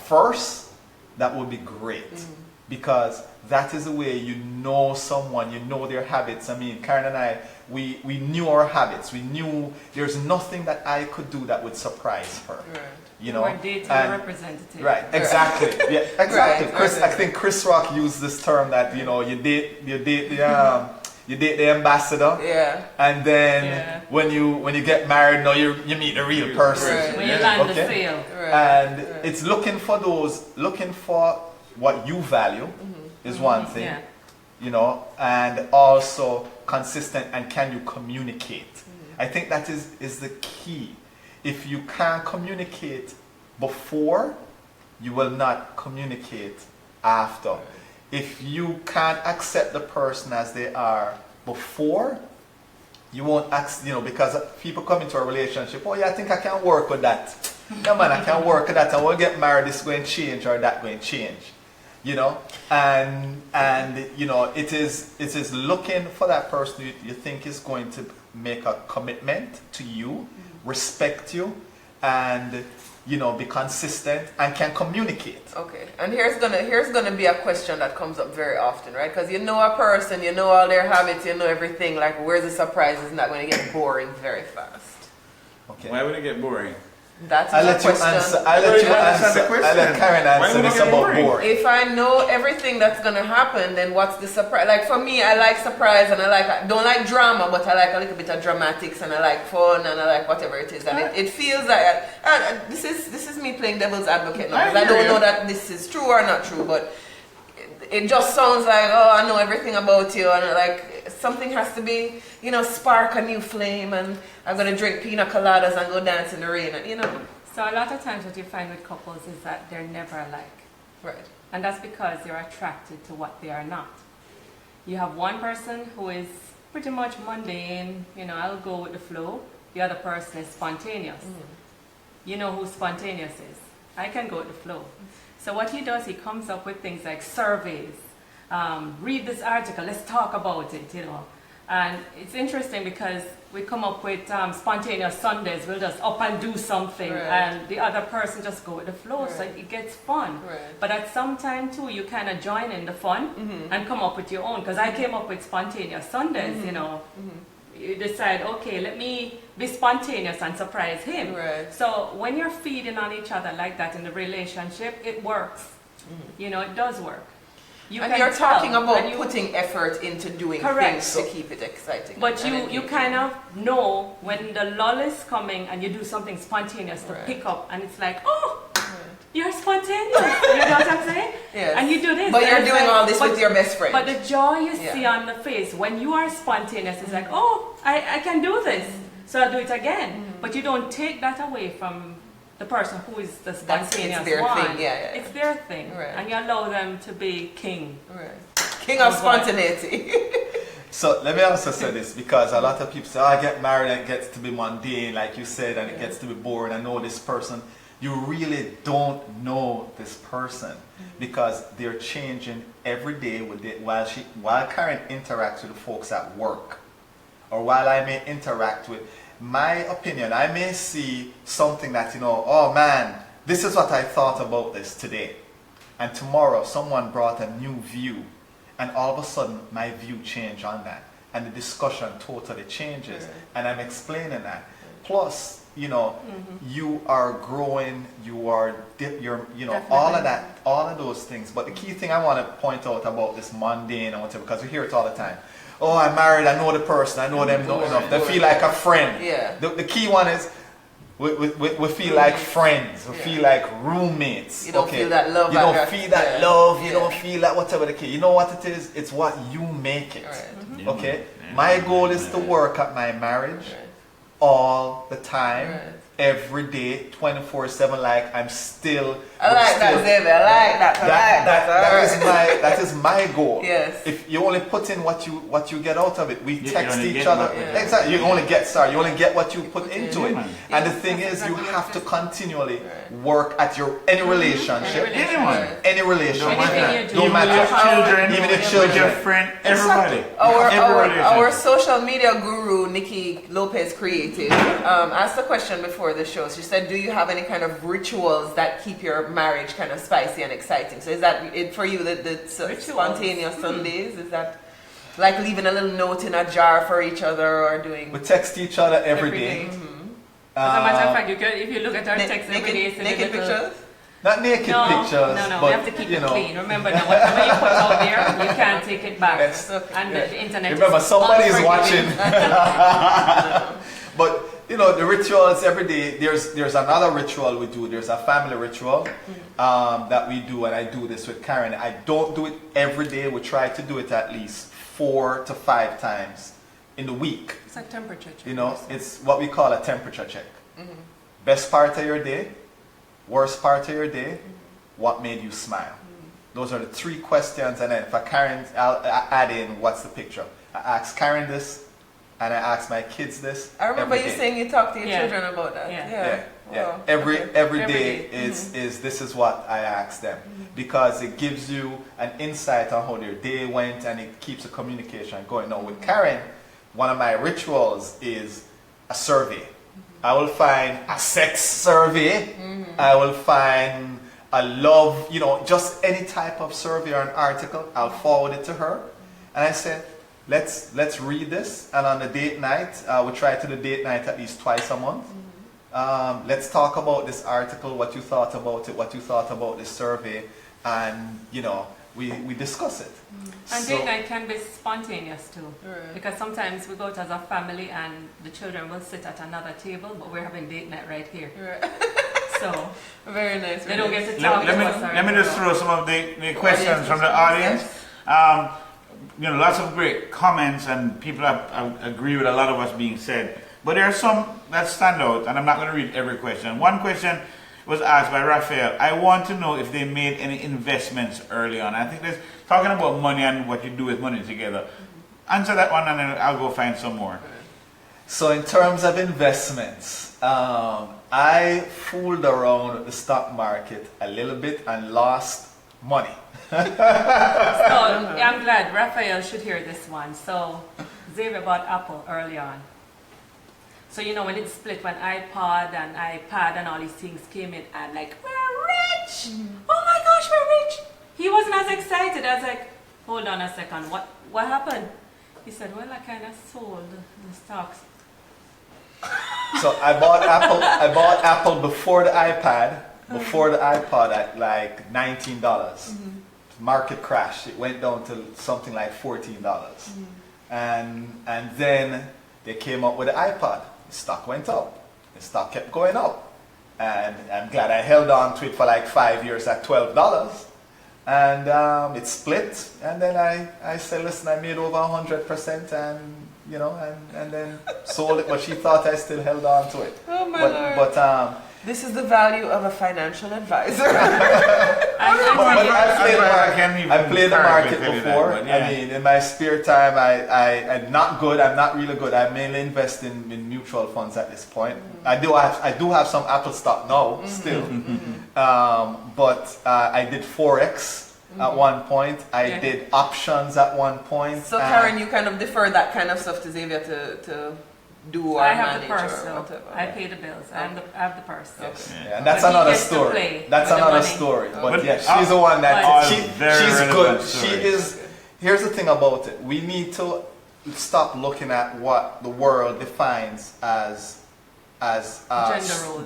[SPEAKER 3] first, that would be great. Because that is the way you know someone, you know their habits. I mean, Karen and I, we knew our habits. We knew there's nothing that I could do that would surprise her.
[SPEAKER 2] Right.
[SPEAKER 3] You know,
[SPEAKER 4] We're dating a representative.
[SPEAKER 3] right? Exactly. Yeah, exactly.
[SPEAKER 2] Right.
[SPEAKER 3] Chris, I think Chris Rock used this term that you know you date the ambassador,
[SPEAKER 2] Yeah.
[SPEAKER 3] and then when you get married, no, you meet the real person.
[SPEAKER 2] Right.
[SPEAKER 4] When you land the
[SPEAKER 3] Okay.
[SPEAKER 4] sale.
[SPEAKER 2] Right.
[SPEAKER 3] And
[SPEAKER 2] right.
[SPEAKER 3] it's looking for what you value is one thing, you know, and also consistent and can you communicate? I think that is the key. If you can't communicate before, you will not communicate after. If you can't accept the person as they are before, you won't you know, because people come into a relationship, oh yeah, I think I can work with that. No man, I can work with that, and we'll get married, this going to change or that going to change. You know, and you know, it is looking for that person you think is going to make a commitment to you, respect you, and you know, be consistent and can communicate.
[SPEAKER 2] Okay, and here's gonna be a question that comes up very often, right? Because you know a person, you know all their habits, you know everything. Like, where's the surprise? Is not going to get boring very fast.
[SPEAKER 3] Okay.
[SPEAKER 1] Why would it get boring?
[SPEAKER 2] That's
[SPEAKER 3] I'll
[SPEAKER 2] the
[SPEAKER 3] let you
[SPEAKER 2] question.
[SPEAKER 3] answer. I'll let you answer. I'll let Karen
[SPEAKER 1] Why
[SPEAKER 3] answer
[SPEAKER 1] would it
[SPEAKER 3] this
[SPEAKER 1] get
[SPEAKER 3] about
[SPEAKER 1] boring?
[SPEAKER 3] boring.
[SPEAKER 2] If I know everything that's gonna happen, then what's the surprise? Like for me, I like surprise and I don't like drama, but I like a little bit of dramatics and I like fun and I like whatever it is. And it feels like this is me playing devil's advocate now, because I don't know that this is true or not true, but it just sounds like, oh, I know everything about you, and like something has to be, you know, spark a new flame, and I'm gonna drink pina coladas and go dance in the rain, and you know.
[SPEAKER 4] So a lot of times what you find with couples is that they're never alike.
[SPEAKER 2] Right.
[SPEAKER 4] And that's because they're attracted to what they are not. You have one person who is pretty much mundane, you know, I'll go with the flow. The other person is spontaneous. You know who spontaneous is. I can go with the flow. So what he does, he comes up with things like surveys. Read this article, let's talk about it, you know. And it's interesting because we come up with spontaneous Sundays. We'll just up and do something, and the other person just go with the flow, so it gets fun. But at some time too, you kind of join in the fun and come up with your own. Because I came up with spontaneous Sundays, you know. You decide, okay, let me be spontaneous and surprise him. So when you're feeding on each other like that in the relationship, it works. You know, it does work.
[SPEAKER 2] And you're talking about putting effort into doing things to keep it exciting.
[SPEAKER 4] But you kind of know when the lull is coming and you do something spontaneous to pick up, and it's like, oh, you're spontaneous. You know what I'm saying?
[SPEAKER 2] Yes.
[SPEAKER 4] And you do this.
[SPEAKER 2] But you're doing all this with your best friend.
[SPEAKER 4] But the joy you see on the face when you are spontaneous is like, oh, I can do this. So I'll do it again. But you don't take that away from the person who is the spontaneous
[SPEAKER 2] it's their
[SPEAKER 4] one.
[SPEAKER 2] thing,
[SPEAKER 4] It's their thing. And you allow them to be king.
[SPEAKER 2] King of spontaneity.
[SPEAKER 3] So let me also say this, because a lot of people say, oh, I get married and it gets to be mundane, like you said, and it gets to be boring. I know this person. You really don't know this person because they're changing every day with it. While Karen interacts with the folks at work, or while I may interact with, my opinion, I may see something that, oh man, this is what I thought about this today. And tomorrow someone brought a new view, and all of a sudden my view changed on that. And the discussion totally changes. And I'm explaining that. Plus, you are growing, you're all of that, all of those things. But the key thing I want to point out about this mundane and whatever, because we hear it all the time. Oh, I'm married, I know the person, I know them not enough. They feel like a friend.
[SPEAKER 2] Yeah.
[SPEAKER 3] The key one is we feel like friends, we feel like roommates.
[SPEAKER 2] You don't feel that love.
[SPEAKER 3] You don't feel that love, you
[SPEAKER 2] Yeah.
[SPEAKER 3] don't feel that whatever the key. You know what it is? It's what you make it.
[SPEAKER 2] Right.
[SPEAKER 3] Okay? My goal is to work at my marriage all the time, every day, 24/7, like I'm still.
[SPEAKER 2] I like that, Xavier. I like that.
[SPEAKER 3] That is my goal.
[SPEAKER 2] Yes.
[SPEAKER 3] If you only put in what you get out of it, we
[SPEAKER 1] You
[SPEAKER 3] text
[SPEAKER 1] only
[SPEAKER 3] each
[SPEAKER 1] get
[SPEAKER 3] other.
[SPEAKER 1] what-
[SPEAKER 2] Yeah.
[SPEAKER 3] Exactly. You only get what you put into it.
[SPEAKER 1] man.
[SPEAKER 3] And the thing is, you have to continually work at your any relationship,
[SPEAKER 1] Anyone.
[SPEAKER 3] any relationship.
[SPEAKER 4] Anything you do.
[SPEAKER 3] Don't
[SPEAKER 1] Even with your
[SPEAKER 3] matter.
[SPEAKER 1] children,
[SPEAKER 3] Even your
[SPEAKER 1] with
[SPEAKER 3] children.
[SPEAKER 1] your friend, everybody.
[SPEAKER 2] Our
[SPEAKER 1] Every relationship.
[SPEAKER 2] social media guru, Nikki Lopez Creative, asked a question before the show. She said, do you have any kind of rituals that keep your marriage kind of spicy and exciting? So is that it for you, the spontaneous Sundays? Is that like leaving a little note in a jar for each other or doing
[SPEAKER 3] We text each other every day.
[SPEAKER 4] As a matter of fact, if you look at our text every day, it's a
[SPEAKER 2] naked
[SPEAKER 4] little-
[SPEAKER 2] pictures?
[SPEAKER 3] Not naked
[SPEAKER 4] No,
[SPEAKER 3] pictures,
[SPEAKER 4] no,
[SPEAKER 3] but
[SPEAKER 4] we have to keep
[SPEAKER 3] you
[SPEAKER 4] it
[SPEAKER 3] know.
[SPEAKER 4] clean. Remember now, whatever you put out there, you can't take it back.
[SPEAKER 3] Yes.
[SPEAKER 4] And the internet
[SPEAKER 3] Remember,
[SPEAKER 4] is
[SPEAKER 3] somebody is
[SPEAKER 4] unforgiving.
[SPEAKER 3] watching. But the rituals every day. There's another ritual we do. There's a family ritual that we do, and I do this with Karen. I don't do it every day. We try to do it at least 4 to 5 times in the week.
[SPEAKER 4] It's a temperature check.
[SPEAKER 3] It's what we call a temperature check. Best part of your day, worst part of your day, what made you smile? Those are the 3 questions, and then for Karen, I'll add in what's the picture. I ask Karen this, and I ask my kids this.
[SPEAKER 2] I remember
[SPEAKER 3] every
[SPEAKER 2] you
[SPEAKER 3] day.
[SPEAKER 2] saying you talk to your
[SPEAKER 4] Yeah.
[SPEAKER 2] children about that.
[SPEAKER 4] Yeah.
[SPEAKER 3] Yeah.
[SPEAKER 2] Wow.
[SPEAKER 3] Every
[SPEAKER 2] Okay.
[SPEAKER 3] every
[SPEAKER 4] Every
[SPEAKER 3] day
[SPEAKER 4] day.
[SPEAKER 3] is this is what I ask them, because it gives you an insight on how their day went, and it keeps the communication going. Now with Karen, one of my rituals is a survey. I will find a sex survey. I will find a love, just any type of survey or an article. I'll forward it to her, and I said, let's read this. And on the date night, we try to do date night at least twice a month. Let's talk about this article, what you thought about it, what you thought about this survey, and we discuss it.
[SPEAKER 4] And
[SPEAKER 3] So-
[SPEAKER 4] date night can be spontaneous too.
[SPEAKER 2] Right.
[SPEAKER 4] Because sometimes we go out as a family and the children will sit at another table, but we're having date night right here.
[SPEAKER 2] Right.
[SPEAKER 4] So
[SPEAKER 2] Very nice.
[SPEAKER 4] they don't get to
[SPEAKER 1] Let,
[SPEAKER 4] talk
[SPEAKER 1] let
[SPEAKER 4] to
[SPEAKER 1] me
[SPEAKER 4] us.
[SPEAKER 1] let me just throw some of the questions from the audience. Lots of great comments, and people agree with a lot of what's being said. But there are some that stand out, and I'm not going to read every question. One question was asked by Raphael. I want to know if they made any investments early on. I think there's talking about money and what you do with money together. Answer that one, and then I'll go find some more.
[SPEAKER 3] So in terms of investments, I fooled around with the stock market a little bit and lost money.
[SPEAKER 4] So I'm glad Raphael should hear this one. So Xavier bought Apple early on. So when it split, when iPod and iPad and all these things came in, I'm like, we're rich! Oh my gosh, we're rich! He wasn't as excited. I was like, hold on a second, what happened? He said, well, I kind of sold the stocks.
[SPEAKER 3] So I bought Apple before the iPad, before the iPod at like $19. Market crash. It went down to something like $14. And then they came up with the iPod. The stock went up. The stock kept going up. And I'm glad I held on to it for like 5 years at $12. And it split. And then I said, listen, I made over 100%, and then sold it. But she thought I still held on to it.
[SPEAKER 2] Oh my Lord.
[SPEAKER 3] But
[SPEAKER 2] This is the value of a financial advisor.
[SPEAKER 3] I played the market before. I mean, in my spare time, I'm not good. I'm not really good. I mainly invest in mutual funds at this point. I do have some Apple stock now, still. But I did Forex at one point. I did options at one point.
[SPEAKER 2] So Karen, you kind of defer that kind of stuff to Xavier to do or
[SPEAKER 4] I have
[SPEAKER 2] manage
[SPEAKER 4] the purse,
[SPEAKER 2] or
[SPEAKER 4] so
[SPEAKER 2] whatever.
[SPEAKER 4] I pay the bills. I have the purse.
[SPEAKER 3] Yes.
[SPEAKER 1] Okay.
[SPEAKER 3] Yeah, and that's
[SPEAKER 4] But he
[SPEAKER 3] another
[SPEAKER 4] gets to
[SPEAKER 3] story.
[SPEAKER 4] play
[SPEAKER 3] That's
[SPEAKER 4] with the
[SPEAKER 3] another
[SPEAKER 4] money.
[SPEAKER 3] story. But
[SPEAKER 1] But
[SPEAKER 3] yeah, she's the one that
[SPEAKER 1] all
[SPEAKER 3] she,
[SPEAKER 1] very
[SPEAKER 3] she's
[SPEAKER 1] relevant
[SPEAKER 3] good. She
[SPEAKER 1] stories.
[SPEAKER 3] is. Here's the thing about it. We need to stop looking at what the world defines as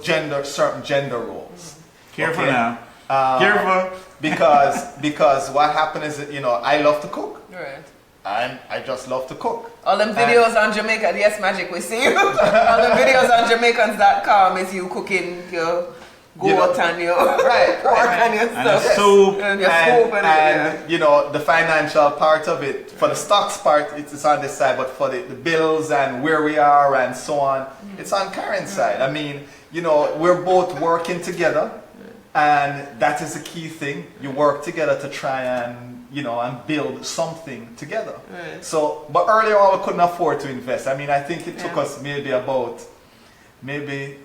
[SPEAKER 4] Gender roles.
[SPEAKER 3] certain gender roles.
[SPEAKER 1] Careful
[SPEAKER 3] Okay.
[SPEAKER 1] now.
[SPEAKER 3] Um,
[SPEAKER 1] Careful.
[SPEAKER 3] because what happened is that, I love to cook.
[SPEAKER 2] Right.
[SPEAKER 3] I just love to cook.
[SPEAKER 2] All them videos on Jamaica, yes, Magic, we see you. All them videos on Jamaicans.com is you cooking your goat and your
[SPEAKER 3] Right,
[SPEAKER 2] pork
[SPEAKER 3] right.
[SPEAKER 2] and your
[SPEAKER 1] And a
[SPEAKER 2] stuff.
[SPEAKER 1] soup.
[SPEAKER 2] And your soup and
[SPEAKER 3] The financial part of it, for the stocks part, it's on this side, but for the bills and where we are and so on, it's on Karen's side. I mean, we're both working together, and that is the key thing. You work together to try and, and build something together.
[SPEAKER 2] Right.
[SPEAKER 3] So, but earlier on, we couldn't afford to invest. I mean, I think it took
[SPEAKER 2] Yeah.
[SPEAKER 3] us maybe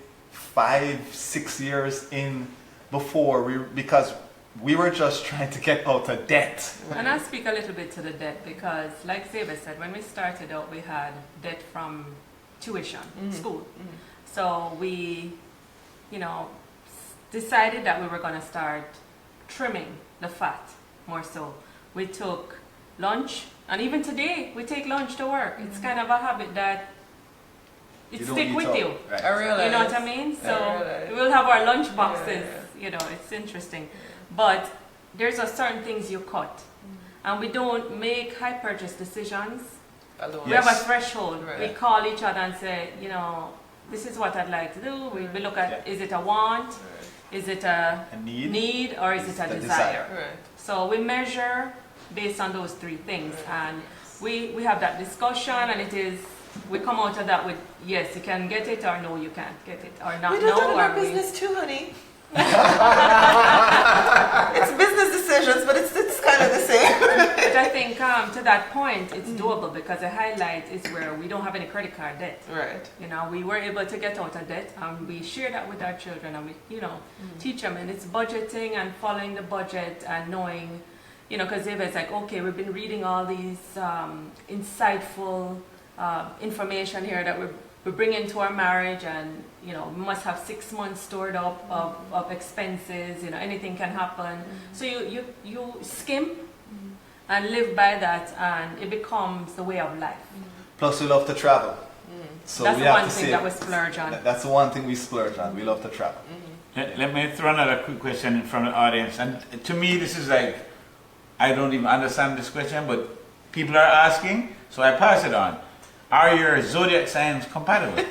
[SPEAKER 3] 5-6 years in because we were just trying to get out of debt.
[SPEAKER 4] And I'll speak a little bit to the debt because, like Xavier said, when we started out, we had debt from tuition, school. So we, decided that we were going to start trimming the fat more so. We took lunch, and even today, we take lunch to work. It's kind of a habit that it
[SPEAKER 3] You don't
[SPEAKER 4] stick
[SPEAKER 3] eat
[SPEAKER 4] with
[SPEAKER 3] out,
[SPEAKER 4] you.
[SPEAKER 3] right.
[SPEAKER 2] I realize.
[SPEAKER 4] You know what I mean? So
[SPEAKER 2] realize.
[SPEAKER 4] we'll have our lunch boxes,
[SPEAKER 2] Yeah.
[SPEAKER 4] it's interesting. But there's a certain things you cut. And we don't make high purchase decisions.
[SPEAKER 2] Alone.
[SPEAKER 4] We have a
[SPEAKER 3] Yes.
[SPEAKER 4] threshold.
[SPEAKER 2] Right.
[SPEAKER 4] We call each other and say, this is what I'd like to do. We look at, is it a want? Is it a
[SPEAKER 3] A need.
[SPEAKER 4] need? Or is it a
[SPEAKER 3] The
[SPEAKER 4] desire?
[SPEAKER 2] Right.
[SPEAKER 4] So we measure based on those three things. And we have that discussion, and we come out of that with, yes, you can get it, or no, you can't get it, or not
[SPEAKER 2] We do that in
[SPEAKER 4] no,
[SPEAKER 2] our
[SPEAKER 4] or we...
[SPEAKER 2] business too, honey. It's business decisions, but it's kind of the same.
[SPEAKER 4] But I think to that point, it's doable because the highlight is where we don't have any credit card debt.
[SPEAKER 2] Right.
[SPEAKER 4] We were able to get out of debt, and we share that with our children, and we, teach them. And it's budgeting and following the budget and knowing, because it's like, okay, we've been reading all these insightful information here that we bring into our marriage, and we must have 6 months stored up of expenses. Anything can happen. So you skim and live by that, and it becomes the way of life.
[SPEAKER 3] Plus, we love to travel. So
[SPEAKER 4] That's
[SPEAKER 3] we
[SPEAKER 4] the
[SPEAKER 3] have
[SPEAKER 4] one
[SPEAKER 3] to
[SPEAKER 4] thing
[SPEAKER 3] save.
[SPEAKER 4] that we splurge on.
[SPEAKER 3] That's the one thing we splurge on. We love to travel.
[SPEAKER 1] Let me throw another quick question from the audience. And to me, this is like, I don't even understand this question, but people are asking, so I pass it on. Are your zodiac signs compatible?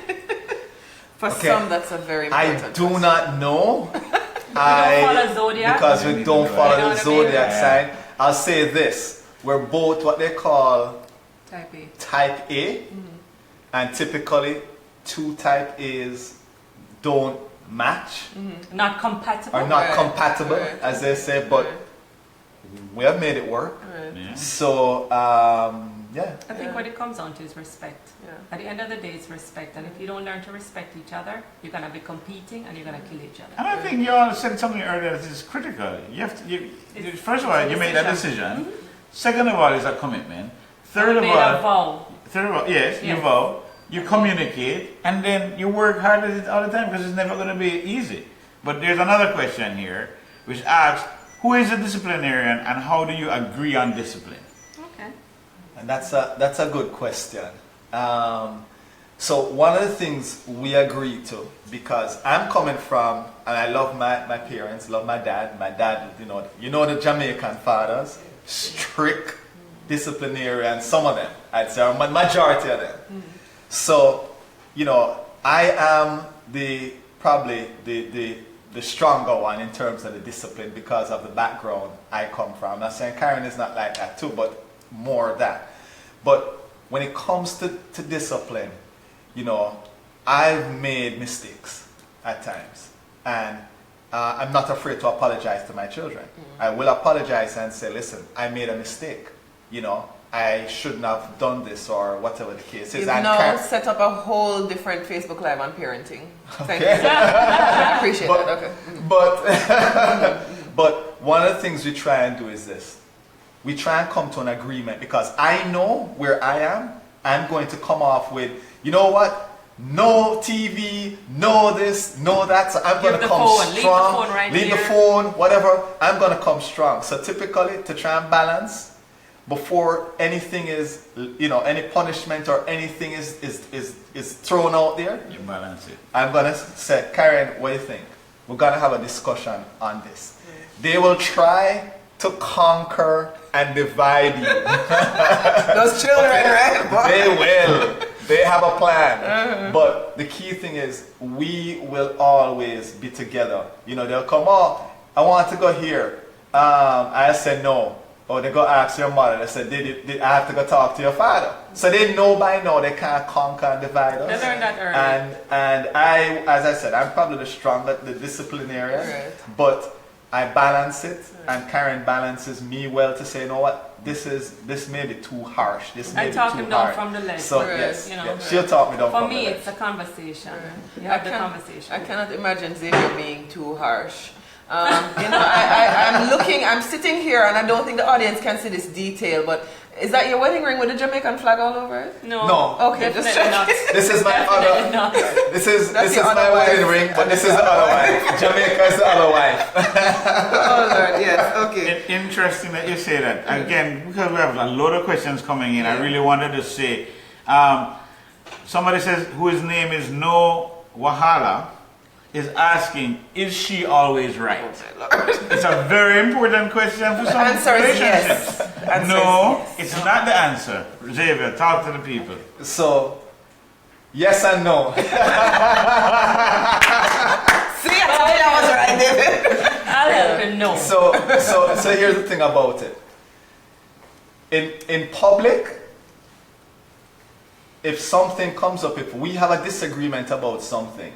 [SPEAKER 2] For
[SPEAKER 3] Okay.
[SPEAKER 2] some, that's a very
[SPEAKER 3] I
[SPEAKER 2] important
[SPEAKER 3] do not know.
[SPEAKER 4] follow zodiac?
[SPEAKER 3] Because we don't follow
[SPEAKER 4] You know
[SPEAKER 3] the
[SPEAKER 4] what I mean?
[SPEAKER 3] zodiac
[SPEAKER 1] Yeah.
[SPEAKER 3] sign. I'll say this. We're both what they call
[SPEAKER 4] Type A.
[SPEAKER 3] type A. And typically, 2 type A's don't match.
[SPEAKER 4] Not compatible.
[SPEAKER 3] Are not
[SPEAKER 2] Right,
[SPEAKER 3] compatible,
[SPEAKER 2] right.
[SPEAKER 3] as they say, but we have made it work.
[SPEAKER 2] Right.
[SPEAKER 1] Yeah.
[SPEAKER 3] So, yeah.
[SPEAKER 4] I think what it comes down to is respect.
[SPEAKER 2] Yeah.
[SPEAKER 4] At the end of the day, it's respect. And if you don't learn to respect each other, you're going to be competing and you're going to kill each other.
[SPEAKER 1] And I think you all said something earlier that is critical. You have to, first of all, you make that decision. Second of all, is a commitment. Third of
[SPEAKER 4] Made a
[SPEAKER 1] all,
[SPEAKER 4] vow.
[SPEAKER 1] yes, you
[SPEAKER 4] Yes.
[SPEAKER 1] vow, you communicate, and then you work hard at it all the time because it's never going to be easy. But there's another question here which asks, who is a disciplinarian and how do you agree on discipline?
[SPEAKER 4] Okay.
[SPEAKER 3] And that's a good question. So one of the things we agreed to, because I'm coming from, and I love my parents, love my dad. My dad, you know the Jamaican fathers, strict disciplinarian, some of them, I'd say, a majority of them. So, I am probably the stronger one in terms of the discipline because of the background I come from. I'm not saying Karen is not like that too, but more of that. But when it comes to discipline, I've made mistakes at times. And I'm not afraid to apologize to my children. I will apologize and say, listen, I made a mistake. I shouldn't have done this or whatever the case is.
[SPEAKER 2] You've
[SPEAKER 3] And
[SPEAKER 2] now
[SPEAKER 3] Karen-
[SPEAKER 2] set up a whole different Facebook Live on parenting. Thank
[SPEAKER 3] Okay.
[SPEAKER 2] you. I appreciate
[SPEAKER 3] But-
[SPEAKER 2] that. Okay.
[SPEAKER 3] But one of the things we try and do is this. We try and come to an agreement because I know where I am. I'm going to come off with, you know what? no TV, no this, no that. So I'm
[SPEAKER 4] Give
[SPEAKER 3] going to
[SPEAKER 4] the
[SPEAKER 3] come
[SPEAKER 4] phone, leave the
[SPEAKER 3] strong.
[SPEAKER 4] phone right
[SPEAKER 3] Leave the
[SPEAKER 4] here.
[SPEAKER 3] phone, whatever. I'm going to come strong. So typically, to try and balance, before anything is, any punishment or anything is thrown out there,
[SPEAKER 1] You balance it.
[SPEAKER 3] I'm going to say, Karen, what do you think? We're going to have a discussion on this. They will try to conquer and divide you.
[SPEAKER 2] Those children, right?
[SPEAKER 3] They will. They have a plan. But the key thing is, we will always be together. They'll come, oh, I want to go here. I said no. Or they go ask your mother. They said, did I have to go talk to your father? So they know by now they can't conquer and divide us.
[SPEAKER 4] They learn that early.
[SPEAKER 3] And I, as I said, I'm probably the stronger, the disciplinarian.
[SPEAKER 2] Right.
[SPEAKER 3] But I balance it, and Karen balances me well to say, you know what, this may be too harsh. This may
[SPEAKER 4] I
[SPEAKER 3] be
[SPEAKER 4] talk
[SPEAKER 3] too
[SPEAKER 4] him down
[SPEAKER 3] hard.
[SPEAKER 4] from the ledge.
[SPEAKER 3] So
[SPEAKER 2] Right.
[SPEAKER 3] yes,
[SPEAKER 4] You know,
[SPEAKER 3] yeah, she'll talk me down
[SPEAKER 4] For
[SPEAKER 3] from
[SPEAKER 4] me,
[SPEAKER 3] the ledge.
[SPEAKER 4] it's a conversation.
[SPEAKER 2] Right.
[SPEAKER 4] You have the
[SPEAKER 2] I
[SPEAKER 4] conversation.
[SPEAKER 2] cannot imagine Xavier being too harsh. I'm sitting here and I don't think the audience can see this detail, but is that your wedding ring with the Jamaican flag all over it?
[SPEAKER 4] No.
[SPEAKER 3] No.
[SPEAKER 2] Okay, just
[SPEAKER 4] Definitely not.
[SPEAKER 3] This is my
[SPEAKER 4] Definitely
[SPEAKER 3] other.
[SPEAKER 4] not.
[SPEAKER 3] This is
[SPEAKER 2] your
[SPEAKER 3] my
[SPEAKER 2] other
[SPEAKER 3] wedding
[SPEAKER 2] wife.
[SPEAKER 3] ring, but this is the other wife. Jamaica is the other wife.
[SPEAKER 2] Oh Lord, yes, okay.
[SPEAKER 1] Interesting that you say that. Again, because we have a lot of questions coming in, I
[SPEAKER 2] Yeah.
[SPEAKER 1] really wanted to say, somebody says, whose name is No Wahala, is asking, is she always right? It's a very important question for some
[SPEAKER 2] answer is
[SPEAKER 1] relationships.
[SPEAKER 2] yes. Answer
[SPEAKER 1] No,
[SPEAKER 2] is yes.
[SPEAKER 1] it's not the answer. Xavier, talk to the people.
[SPEAKER 3] So, yes and no.
[SPEAKER 2] See, I told you I was right, David.
[SPEAKER 4] I'll help him know.
[SPEAKER 3] So here's the thing about it. In public, if something comes up, if we have a disagreement about something,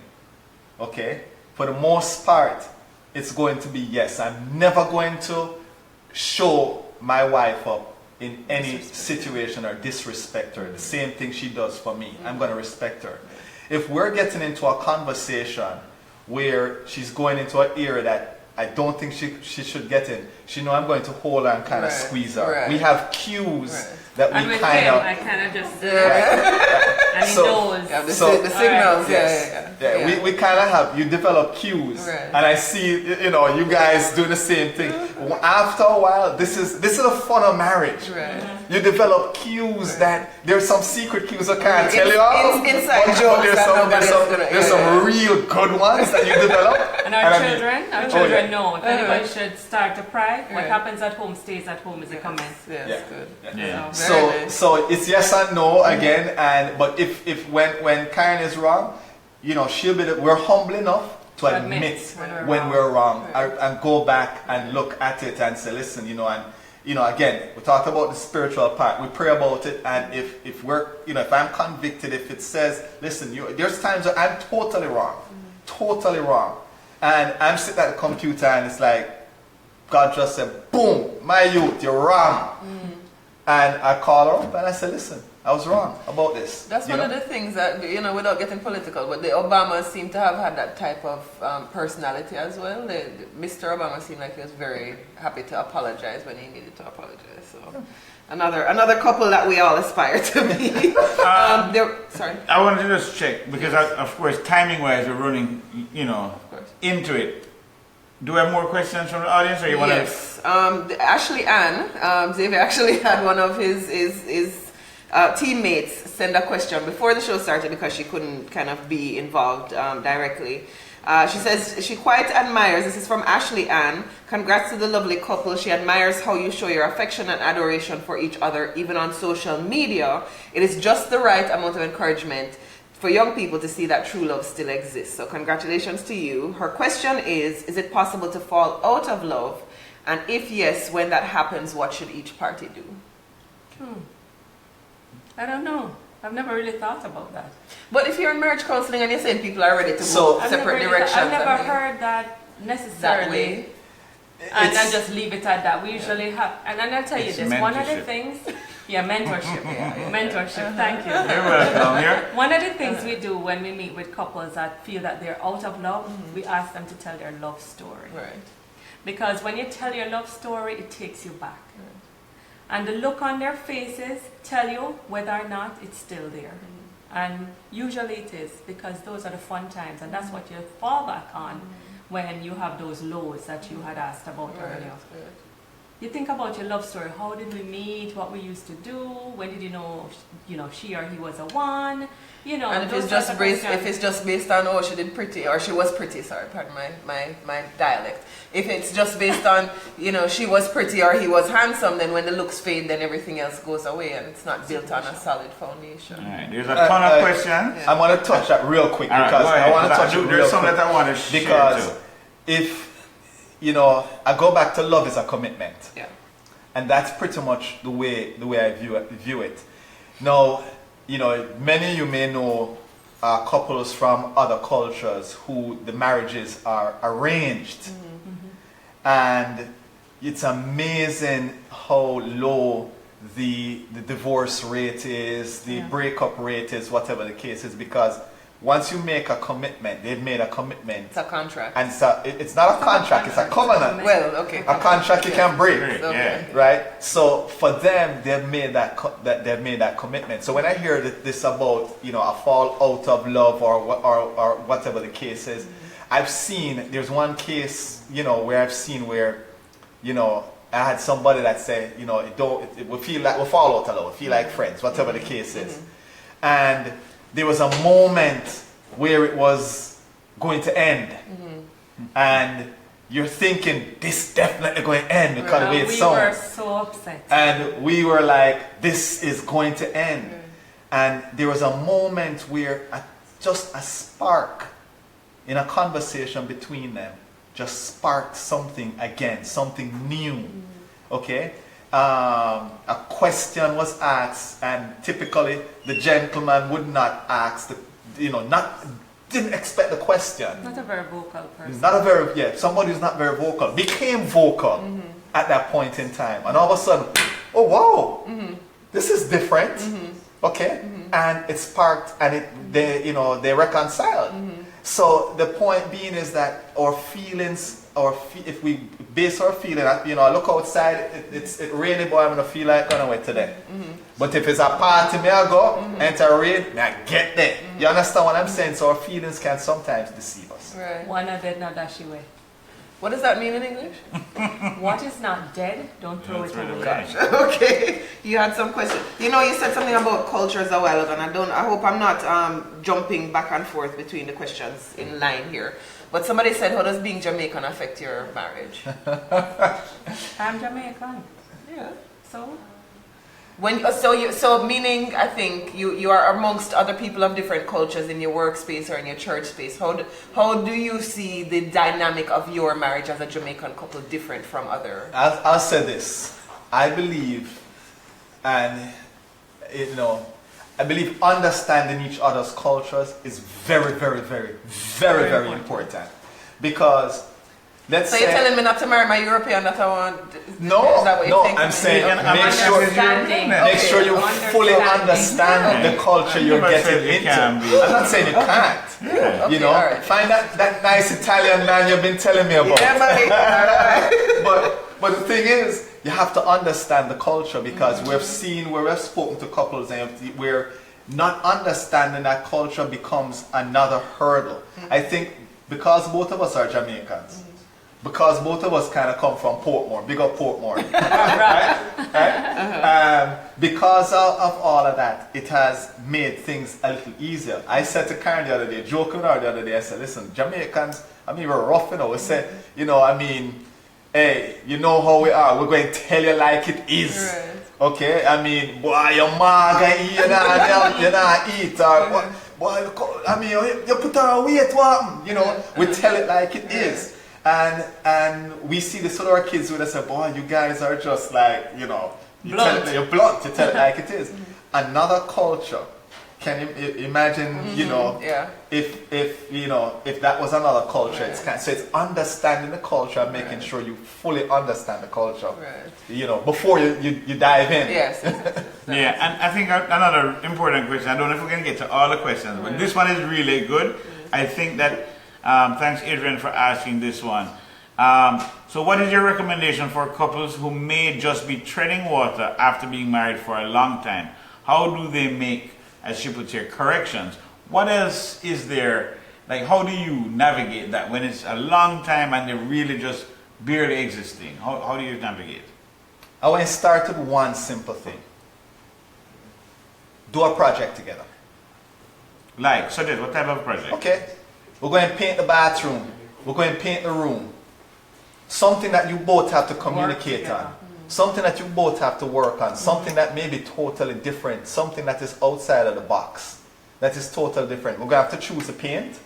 [SPEAKER 3] okay, for the most part, it's going to be yes. I'm never going to show my wife up in any situation or disrespect her. The same thing she does for me. I'm going to respect her. If we're getting into a conversation where she's going into an area that I don't think she should get in, she know I'm going to hold her and kind of
[SPEAKER 2] Right,
[SPEAKER 3] squeeze her.
[SPEAKER 2] right.
[SPEAKER 3] We have cues
[SPEAKER 2] Right.
[SPEAKER 3] that
[SPEAKER 4] And
[SPEAKER 3] we
[SPEAKER 4] with
[SPEAKER 3] kind
[SPEAKER 4] him,
[SPEAKER 3] of...
[SPEAKER 4] I kind of just,
[SPEAKER 3] Right.
[SPEAKER 4] and he
[SPEAKER 3] So-
[SPEAKER 4] knows.
[SPEAKER 2] Yeah, the
[SPEAKER 3] So-
[SPEAKER 2] signals, yeah,
[SPEAKER 3] Yes.
[SPEAKER 2] yeah.
[SPEAKER 3] Yeah, we kind of have, you develop cues,
[SPEAKER 2] Right.
[SPEAKER 3] and I see, you guys do the same thing. After a while, this is the fun of marriage.
[SPEAKER 2] Right.
[SPEAKER 3] You develop cues that there's some secret cues I can't tell you all.
[SPEAKER 2] Inside
[SPEAKER 3] but
[SPEAKER 2] jokes
[SPEAKER 3] there's
[SPEAKER 2] that
[SPEAKER 3] some,
[SPEAKER 2] nobody
[SPEAKER 3] there's
[SPEAKER 2] else
[SPEAKER 3] some,
[SPEAKER 2] gonna-
[SPEAKER 3] there's
[SPEAKER 2] yeah,
[SPEAKER 3] some real good ones that you develop.
[SPEAKER 4] And our
[SPEAKER 3] I mean-
[SPEAKER 4] children
[SPEAKER 3] yeah.
[SPEAKER 4] know if anybody should start to pry, what
[SPEAKER 2] Right.
[SPEAKER 4] happens at home stays at home is a comment.
[SPEAKER 2] Yes,
[SPEAKER 3] Yeah.
[SPEAKER 2] good.
[SPEAKER 1] Yeah.
[SPEAKER 3] So
[SPEAKER 2] Very nice.
[SPEAKER 3] so it's yes and no again, but if when Karen is wrong, she'll be we're humble enough to
[SPEAKER 4] Admit
[SPEAKER 3] admit
[SPEAKER 4] when
[SPEAKER 3] when
[SPEAKER 4] we're
[SPEAKER 3] we're wrong
[SPEAKER 2] Right.
[SPEAKER 3] and go back and look at it and say, listen, again, we talked about the spiritual part. We pray about it, and if we're if I'm convicted, if it says, listen, there's times where I'm totally wrong, and I'm sitting at the computer and it's like God just said, boom, my youth, you're wrong. And I call her up and I said, listen, I was wrong about this.
[SPEAKER 2] That's one of the things that, without getting political, but the Obamas seem to have had that type of personality as well. Mr. Obama seemed like he was very happy to apologize when he needed to apologize. So another couple that we all aspire to be. Sorry.
[SPEAKER 1] I wanted to just check, because of course, timing-wise, we're running,
[SPEAKER 2] course.
[SPEAKER 1] into it. Do we have more questions from the audience, or you want to?
[SPEAKER 2] Yes. Ashley Ann, Xavier actually had one of his teammates send a question before the show started because she couldn't kind of be involved directly. She says she quite admires, this is from Ashley Ann, congrats to the lovely couple. She admires how you show your affection and adoration for each other, even on social media. It is just the right amount of encouragement for young people to see that true love still exists. So congratulations to you. Her question is it possible to fall out of love? And if yes, when that happens, what should each party do?
[SPEAKER 4] I don't know. I've never really thought about that.
[SPEAKER 2] But if you're in marriage counseling and you're saying people are ready to
[SPEAKER 3] So-
[SPEAKER 2] go
[SPEAKER 4] I've
[SPEAKER 2] separate
[SPEAKER 4] never really
[SPEAKER 2] directions,
[SPEAKER 4] I've never
[SPEAKER 2] I mean,
[SPEAKER 4] heard that
[SPEAKER 2] that
[SPEAKER 4] necessarily.
[SPEAKER 2] way.
[SPEAKER 4] And
[SPEAKER 3] It's-
[SPEAKER 4] I just leave it at that. We usually have, and I'll tell you
[SPEAKER 1] It's
[SPEAKER 4] this, one of the
[SPEAKER 1] mentorship.
[SPEAKER 4] things, mentorship. Mentorship, thank you.
[SPEAKER 1] You're welcome here.
[SPEAKER 4] One of the things we do when we meet with couples that feel that they're out of love, we ask them to tell their love story.
[SPEAKER 2] Right.
[SPEAKER 4] Because when you tell your love story, it takes you back. And the look on their faces tell you whether or not it's still there. And usually it is, because those are the fun times, and that's what you fall back on when you have those lows that you had asked about earlier. You think about your love story. How did we meet? What we used to do? When did you know she or he was a one?
[SPEAKER 2] And if
[SPEAKER 4] those
[SPEAKER 2] it's just
[SPEAKER 4] sorts of
[SPEAKER 2] based,
[SPEAKER 4] questions.
[SPEAKER 2] if it's just based on she did pretty or she was pretty, sorry, pardon my dialect. If it's just based on she was pretty or he was handsome, then when the looks fade, then everything else goes away and it's not built on a solid foundation.
[SPEAKER 1] All right, there's a ton of questions.
[SPEAKER 3] I want to touch that real quick
[SPEAKER 1] All right,
[SPEAKER 3] because
[SPEAKER 1] go ahead,
[SPEAKER 3] I want to
[SPEAKER 1] 'cause
[SPEAKER 3] touch it real
[SPEAKER 1] there's some
[SPEAKER 3] quick.
[SPEAKER 1] that I want to share
[SPEAKER 3] Because
[SPEAKER 1] too.
[SPEAKER 3] if I go back to love is a commitment.
[SPEAKER 2] Yeah.
[SPEAKER 3] And that's pretty much the way I view it. Now, many of you may know couples from other cultures who the marriages are arranged, and it's amazing how low the divorce rate is, the breakup rate is, whatever the case is, because once you make a commitment, they've made a commitment.
[SPEAKER 2] It's a contract.
[SPEAKER 3] And so it's not a contract, it's a covenant.
[SPEAKER 2] Well, okay.
[SPEAKER 3] A contract you can break.
[SPEAKER 1] Great,
[SPEAKER 2] Okay.
[SPEAKER 1] yeah.
[SPEAKER 3] Right, so for them, they've made that commitment. So when I hear this about a fall out of love or whatever the case is, I've seen there's one case where I've seen where I had somebody that said it will feel like we'll fall out of love, we'll feel like friends, whatever the case is, and there was a moment where it was going to end, and you're thinking this definitely going to end because of the way it
[SPEAKER 4] we
[SPEAKER 3] sounds.
[SPEAKER 4] were so upset.
[SPEAKER 3] And we were like, this is going to end. And there was a moment where just a spark in a conversation between them just sparked something again, something new. Okay? A question was asked, and typically the gentleman would not ask, didn't expect the question.
[SPEAKER 4] Not a very vocal person.
[SPEAKER 3] Not a very, somebody who's not very vocal, became vocal at that point in time. And all of a sudden, oh wow, this is different. Okay? And it sparked and they reconciled. So the point being is that our feelings, if we base our feeling at, I look outside, it's rainy, boy, I'm gonna feel like going away today. But if it's a party, may I go, enter rain, may I get there. You understand what I'm saying? So our feelings can sometimes deceive us.
[SPEAKER 2] Right.
[SPEAKER 4] One are dead, not dash away.
[SPEAKER 2] What does that mean in English?
[SPEAKER 4] What is not dead, don't throw it away.
[SPEAKER 2] Okay, you had some question. You said something about cultures a while ago, and I hope I'm not jumping back and forth between the questions in line here. But somebody said, how does being Jamaican affect your marriage?
[SPEAKER 4] I'm Jamaican.
[SPEAKER 2] Yeah.
[SPEAKER 4] So?
[SPEAKER 2] So meaning, I think you are amongst other people of different cultures in your workspace or in your church space. How do you see the dynamic of your marriage as a Jamaican couple different from other?
[SPEAKER 3] I'll say this. I believe, and I believe understanding each other's cultures is very, very, very, very, very important. Because let's
[SPEAKER 2] So
[SPEAKER 3] say
[SPEAKER 2] you're telling me not to marry my European that I want?
[SPEAKER 3] no,
[SPEAKER 2] Is that what
[SPEAKER 3] no.
[SPEAKER 2] you think?
[SPEAKER 3] I'm saying
[SPEAKER 1] Okay.
[SPEAKER 3] make sure you fully understand
[SPEAKER 1] Okay.
[SPEAKER 3] the culture you're
[SPEAKER 1] Never said
[SPEAKER 3] getting
[SPEAKER 1] you
[SPEAKER 3] into.
[SPEAKER 1] can be.
[SPEAKER 3] I'm not saying you can't.
[SPEAKER 2] Okay, all right.
[SPEAKER 3] Find that nice Italian man you've been telling me about.
[SPEAKER 2] Yeah, buddy. All right.
[SPEAKER 3] But the thing is, you have to understand the culture because we've seen where we've spoken to couples and where not understanding that culture becomes another hurdle. I think because both of us are Jamaicans, because both of us kind of come from Portmore, big up Portmore, right? Because of all of that, it has made things a little easier. I said to Karen the other day, joking with her the other day, I said, listen, Jamaicans, we're rough, we said, hey, you know how we are, we're going to tell you like it is.
[SPEAKER 2] Right.
[SPEAKER 3] Okay, boy, your ma gonna eat, you not eat, or boy, you put on weight, what? We tell it like it is. And we see this with our kids where they say, boy, you guys are just like, you're blunt, you tell it like it is. Another culture, can you imagine, if that was another culture, so it's understanding the culture and making sure you fully understand the culture, before you dive in.
[SPEAKER 2] Yes.
[SPEAKER 1] Yeah, and I think another important question, I don't know if we're going to get to all the questions, but this one is really good. I think that, thanks Adrian for asking this one. So what is your recommendation for couples who may just be treading water after being married for a long time? How do they make as she puts here, corrections. What else is there? Like, how do you navigate that when it's a long time and they're really just barely existing? How do you navigate?
[SPEAKER 3] I want to start with one simple thing. Do a project together.
[SPEAKER 1] Like, so what type of project?
[SPEAKER 3] Okay, we're going to paint the bathroom. We're going to paint the room. Something that you both have to communicate on. Something that you both have to work on. Something that may be totally different. Something that is outside of the box. That is totally different. We're going to have to choose a paint.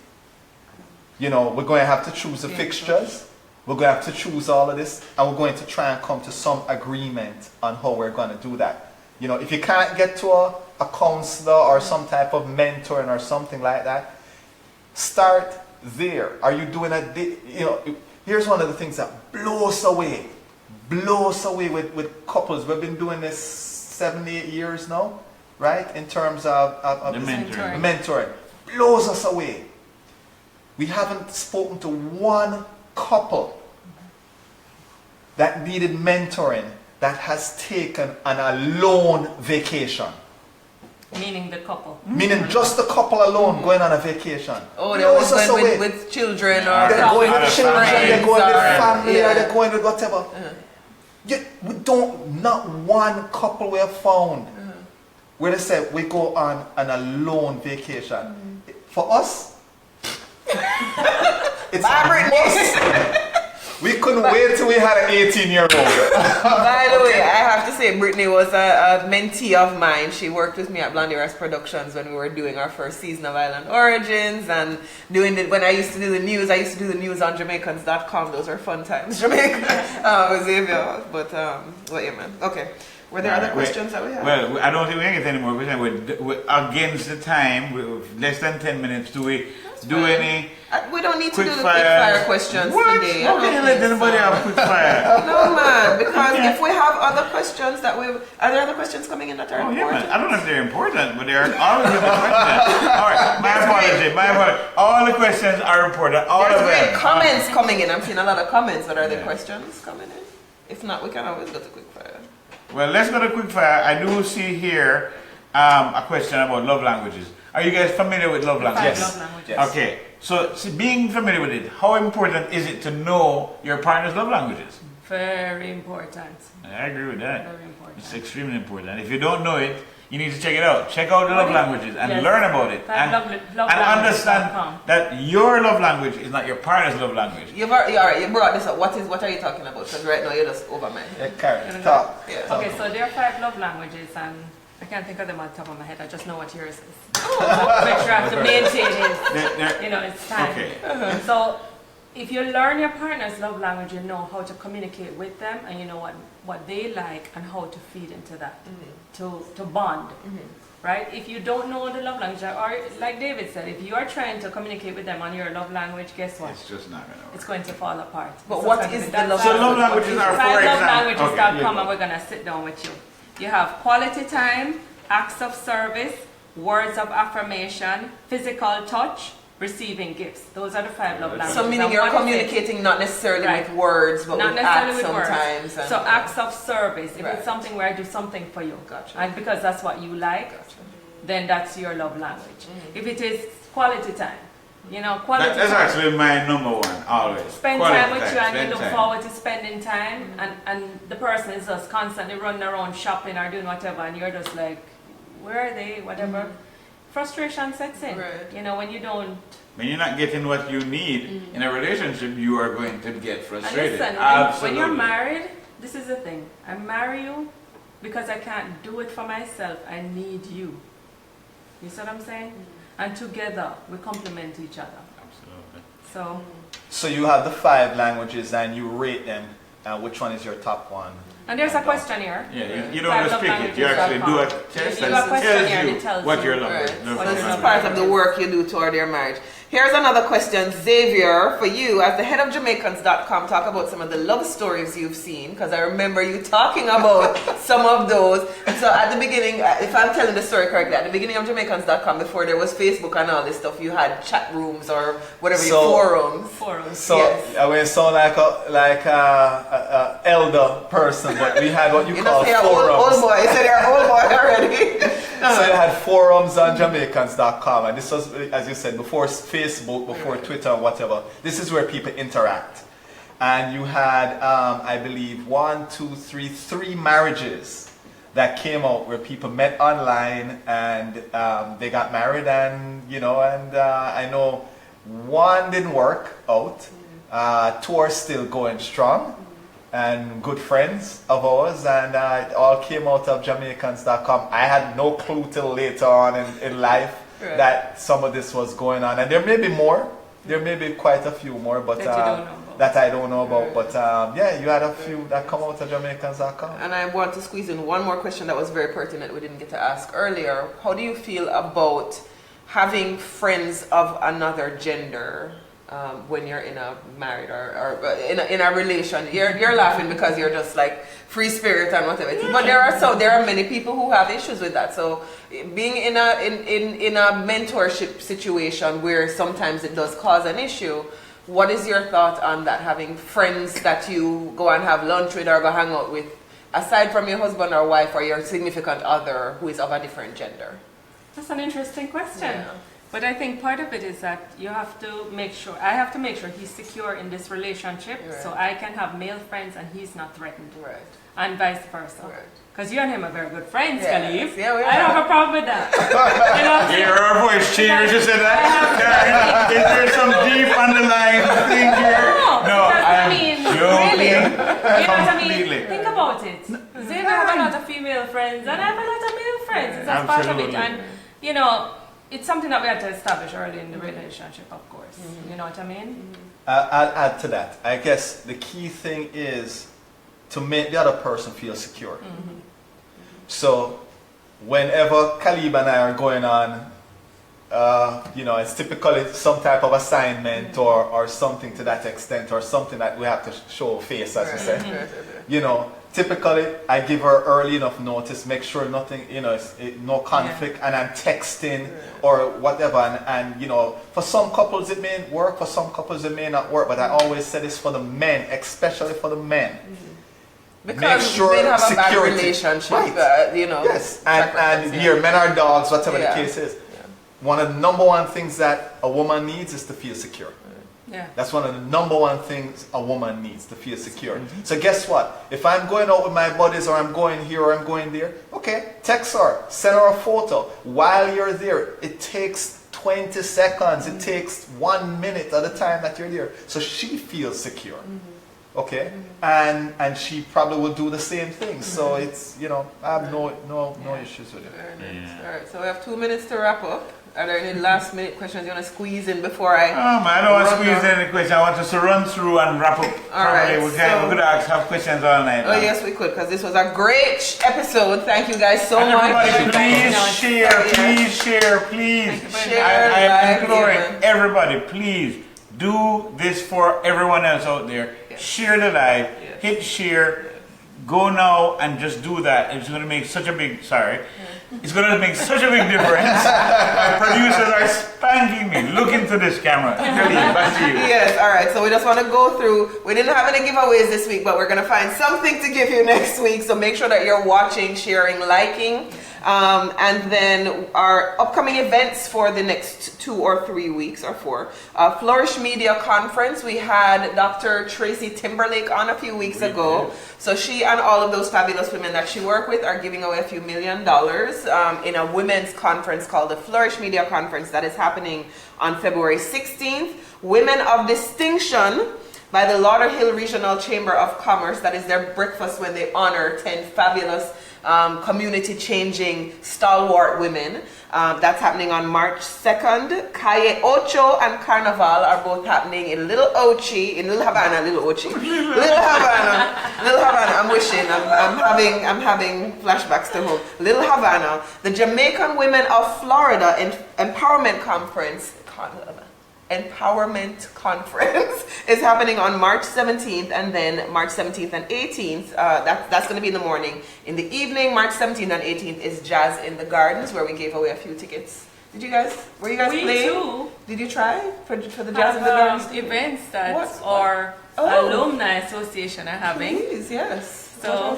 [SPEAKER 3] You know, we're going to have to choose the fixtures. We're going to have to choose all of this. And we're going to try and come to some agreement on how we're going to do that. You know, if you can't get to a counselor or some type of mentoring or something like that, start there. Are you doing you know, here's one of the things that blows away with couples. We've been doing this 7-8 years now, right? In terms of
[SPEAKER 1] The mentoring.
[SPEAKER 3] mentoring. Blows us away. We haven't spoken to one couple that needed mentoring that has taken an alone vacation.
[SPEAKER 4] Meaning the couple.
[SPEAKER 3] Meaning just the couple alone going on a vacation.
[SPEAKER 2] Oh, they always
[SPEAKER 3] Blows us
[SPEAKER 2] going
[SPEAKER 3] away.
[SPEAKER 2] with children
[SPEAKER 1] Yeah.
[SPEAKER 2] or
[SPEAKER 3] They're going
[SPEAKER 1] Other
[SPEAKER 3] with children, they're going with
[SPEAKER 2] friends or-
[SPEAKER 3] family,
[SPEAKER 2] yeah.
[SPEAKER 3] or they're going with whatever. Yet we don't, not one couple we have found where they say we go on an alone vacation. For us, it's
[SPEAKER 2] Bye,
[SPEAKER 3] a
[SPEAKER 2] Brittany.
[SPEAKER 3] must. We couldn't wait till we had an 18-year-old.
[SPEAKER 2] By the way, I have to say, Brittany was a mentee of mine. She worked with me at Blondie Rice Productions when we were doing our first season of Island Origins and doing it. When I used to do the news, I used to do the news on Jamaicans.com. Those were fun times, Jamaica. With Xavier. But yeah, man. Okay. Were there other questions that we have?
[SPEAKER 1] Well, I don't think we get any more. We're against the time. We're less than 10 minutes. Do we do
[SPEAKER 2] fine.
[SPEAKER 1] any
[SPEAKER 2] We don't need to
[SPEAKER 1] quick
[SPEAKER 2] do the
[SPEAKER 1] fire?
[SPEAKER 2] quick fire questions
[SPEAKER 1] What?
[SPEAKER 2] today. I
[SPEAKER 1] How
[SPEAKER 2] don't
[SPEAKER 1] can you let
[SPEAKER 2] think
[SPEAKER 1] anybody
[SPEAKER 2] so.
[SPEAKER 1] have quick fire?
[SPEAKER 2] No, man, because if we have other questions that we... Are there other questions coming in that are
[SPEAKER 1] Oh, yeah,
[SPEAKER 2] important?
[SPEAKER 1] man. I don't know if they're important, but they are always important. All right, my apology. All the questions are important. All
[SPEAKER 2] There's
[SPEAKER 1] of them.
[SPEAKER 2] great comments coming in. I'm seeing a lot of comments, but are there
[SPEAKER 1] Yeah.
[SPEAKER 2] questions coming in? If not, we can always go to quick fire.
[SPEAKER 1] Well, let's go to quick fire. I do see here a question about love languages. Are you guys familiar with love languages?
[SPEAKER 4] Love languages.
[SPEAKER 3] Yes.
[SPEAKER 1] Okay, so being familiar with it, how important is it to know your partner's love languages?
[SPEAKER 4] Very important.
[SPEAKER 1] I agree with that.
[SPEAKER 4] Very important.
[SPEAKER 1] It's extremely important. If you don't know it, you need to check it out. Check out the love languages and
[SPEAKER 4] Yes.
[SPEAKER 1] learn about it. And understand
[SPEAKER 4] Lovelanguages.com.
[SPEAKER 1] that your love language is not your partner's love language.
[SPEAKER 2] All right, you brought this up. What are you talking about? Because right now you're just over my head.
[SPEAKER 3] Yeah, Karen, talk.
[SPEAKER 2] Yeah.
[SPEAKER 3] Talk.
[SPEAKER 4] Okay, so there are 5 love languages, and I can't think of them off the top of my head. I just know what yours is. Make sure I have to maintain it. It's time.
[SPEAKER 1] Okay.
[SPEAKER 4] So if you learn your partner's love language, you know how to communicate with them, and you know what they like and how to feed into that to bond. Right? If you don't know the love language, or like David said, if you are trying to communicate with them on your love language, guess what?
[SPEAKER 1] It's just not going to work.
[SPEAKER 4] It's going to fall apart.
[SPEAKER 2] But
[SPEAKER 4] It's
[SPEAKER 2] what
[SPEAKER 4] just going
[SPEAKER 2] is
[SPEAKER 4] to be-
[SPEAKER 2] the
[SPEAKER 4] that's
[SPEAKER 2] love
[SPEAKER 1] So
[SPEAKER 4] why-
[SPEAKER 1] love languages are, for
[SPEAKER 4] Five love
[SPEAKER 1] example.
[SPEAKER 4] languages.com, and we're gonna sit down with you. You have quality time, acts of service, words of affirmation, physical touch, receiving gifts. Those are the 5 love languages.
[SPEAKER 2] So meaning
[SPEAKER 4] And
[SPEAKER 2] you're
[SPEAKER 4] what is it?
[SPEAKER 2] communicating not necessarily
[SPEAKER 4] Right.
[SPEAKER 2] with words, but
[SPEAKER 4] Not
[SPEAKER 2] with
[SPEAKER 4] necessarily
[SPEAKER 2] acts
[SPEAKER 4] with words.
[SPEAKER 2] sometimes. And,
[SPEAKER 4] So acts of service. If
[SPEAKER 2] Right.
[SPEAKER 4] it's something where I do something for you,
[SPEAKER 2] Gotcha.
[SPEAKER 4] and because that's what you like, then that's your love language. If it is quality time, quality
[SPEAKER 1] That's
[SPEAKER 4] time.
[SPEAKER 1] actually my number one, always.
[SPEAKER 4] Spend
[SPEAKER 1] Quality
[SPEAKER 4] time with you, and
[SPEAKER 1] spend
[SPEAKER 4] you look
[SPEAKER 1] time.
[SPEAKER 4] forward to spending time, and the person is just constantly running around shopping or doing whatever, and you're just like, where are they, whatever. Frustration sets in.
[SPEAKER 2] Right.
[SPEAKER 4] When you don't.
[SPEAKER 1] When you're not getting what you need in a relationship, you are going to get
[SPEAKER 4] And
[SPEAKER 1] frustrated.
[SPEAKER 4] listen,
[SPEAKER 1] Absolutely.
[SPEAKER 4] when you're married, this is the thing. I marry you because I can't do it for myself. I need you. You see what I'm saying? And together we complement each other.
[SPEAKER 1] Absolutely.
[SPEAKER 4] So.
[SPEAKER 3] So you have the 5 languages and you rate them. Which one is your top one?
[SPEAKER 4] And there's a question here.
[SPEAKER 1] Yeah, you don't just pick it. You actually do a test
[SPEAKER 4] You do a
[SPEAKER 1] that
[SPEAKER 4] questionnaire
[SPEAKER 1] tells
[SPEAKER 4] and
[SPEAKER 1] you
[SPEAKER 4] it tells
[SPEAKER 1] what
[SPEAKER 4] you.
[SPEAKER 1] your love
[SPEAKER 2] Right.
[SPEAKER 1] love
[SPEAKER 2] So this is
[SPEAKER 1] language
[SPEAKER 2] part of the work you do toward your marriage. Here's another question, Xavier, for you. As the head of Jamaicans.com, talk about some of the love stories you've seen, because I remember you talking about some of those. So at the beginning, if I'm telling the story correctly, at the beginning of Jamaicans.com, before there was Facebook and all this stuff, you had chat rooms or whatever, your forums.
[SPEAKER 4] Forums.
[SPEAKER 3] So
[SPEAKER 2] Yes.
[SPEAKER 3] I will sound like a elder person, but we had what you
[SPEAKER 2] You
[SPEAKER 3] call
[SPEAKER 2] know, say
[SPEAKER 3] forums.
[SPEAKER 2] old boy. You said you're an old boy already.
[SPEAKER 3] So you had forums on Jamaicans.com, and this was, as you said, before Facebook, before Twitter, whatever. This is where people interact. And you had, I believe, 3 marriages that came out where people met online and they got married, and I know one didn't work out. 2 are still going strong and good friends of ours, and it all came out of Jamaicans.com. I had no clue till later on in life that some of this was going on, and there may be more. There may be quite a few more, but that I don't know about. But yeah, you had a few that come out of Jamaicans.com.
[SPEAKER 2] And I want to squeeze in one more question that was very pertinent we didn't get to ask earlier. How do you feel about having friends of another gender when you're in a married or in a relation? You're laughing because you're just like free spirit and whatever. But there are many people who have issues with that. So being in a mentorship situation where sometimes it does cause an issue, what is your thought on that? Having friends that you go and have lunch with or go hang out with, aside from your husband or wife or your significant other who is of a different gender?
[SPEAKER 4] That's an interesting question.
[SPEAKER 2] Yeah.
[SPEAKER 4] But I think part of it is that you have to make sure, I have to make sure he's secure in this relationship, so I can have male friends and he's not threatened.
[SPEAKER 2] Right.
[SPEAKER 4] And vice versa. Because you and him are very good friends,
[SPEAKER 2] Yeah.
[SPEAKER 4] Khalif.
[SPEAKER 2] Yeah, we
[SPEAKER 4] I don't have a problem with that. You know what I'm saying?
[SPEAKER 1] Hear her voice change. You said that. Is there some deep underlying thing here? No,
[SPEAKER 4] because,
[SPEAKER 1] I'm joking.
[SPEAKER 4] really, you know what I mean?
[SPEAKER 1] Completely.
[SPEAKER 4] Think about it. Zayna have a lot of female friends and I have a lot of male friends. It's a part of it.
[SPEAKER 1] Absolutely.
[SPEAKER 4] And, you know, it's something that we have to establish early in the relationship, of course. You know what I mean?
[SPEAKER 3] I'll add to that. I guess the key thing is to make the other person feel secure. So whenever Khalib and I are going on, it's typically some type of assignment or something to that extent, or something that we have to show face, as we say. Typically I give her early enough notice, make sure nothing, no conflict, and I'm texting or whatever. And for some couples it may work, for some couples it may not work, but I always say this for the men, especially for the men.
[SPEAKER 2] Because
[SPEAKER 3] make sure
[SPEAKER 2] they have a bad
[SPEAKER 3] security.
[SPEAKER 2] relationship,
[SPEAKER 3] Right.
[SPEAKER 2] Yes,
[SPEAKER 3] and here men are dogs, whatever
[SPEAKER 2] Yeah.
[SPEAKER 3] the case is. One of the number one things that a woman needs is to feel secure.
[SPEAKER 4] Yeah.
[SPEAKER 3] That's one of the number one things a woman needs, to feel secure. So guess what? If I'm going out with my buddies, or I'm going here or I'm going there, okay, text her, send her a photo. While you're there, it takes 20 seconds, it takes 1 minute at a time that you're there. So she feels secure. Okay? And she probably will do the same thing. So it's, I have no issues with it.
[SPEAKER 2] Very nice. All right, so we have 2 minutes to wrap up. Are there any last minute questions you want to squeeze in before I?
[SPEAKER 1] I don't want to squeeze any questions. I want us to run through and wrap up.
[SPEAKER 2] All right,
[SPEAKER 1] We could have questions all night.
[SPEAKER 2] Oh yes, we could, because this was a great episode. Thank you guys so
[SPEAKER 1] And
[SPEAKER 2] much.
[SPEAKER 1] everybody, please share, please.
[SPEAKER 2] Share,
[SPEAKER 1] I am
[SPEAKER 2] like,
[SPEAKER 1] imploring
[SPEAKER 2] yeah.
[SPEAKER 1] everybody, please do this for everyone else out there. Share the live, hit share, go now and just do that. It's going to make such a big, it's going to make such a big difference. My producers are spanking me. Look into this camera. Kelly, back to you.
[SPEAKER 2] Yes, all right. So we just want to go through. We didn't have any giveaways this week, but we're going to find something to give you next week. So make sure that you're watching, sharing, liking. And then our upcoming events for the next 2 or 3 weeks, or 4. Flourish Media Conference. We had Dr. Tracy Timberlake on a few weeks ago. So she and all of those fabulous women that she worked with are giving away a few $1 million in a women's conference called the Flourish Media Conference that is happening on February 16th. Women of Distinction by the Lauderhill Regional Chamber of Commerce. That is their breakfast when they honor 10 fabulous community-changing stalwart women. That's happening on March 2nd. Calle Ocho and Carnival are both happening in Little Havana. I'm wishing. I'm having flashbacks to home. Little Havana. The Jamaican Women of Florida Empowerment Conference is happening on March 17th, and then March 17th and 18th, that's going to be in the morning. In the evening, March 17th and 18th is Jazz in the Gardens, where we gave away a few tickets. Were you guys playing?
[SPEAKER 4] Too
[SPEAKER 2] Did you try for the Jazz in the Gardens?
[SPEAKER 4] Events that
[SPEAKER 2] What?
[SPEAKER 4] our alumni association are having.
[SPEAKER 2] Please, yes.
[SPEAKER 4] So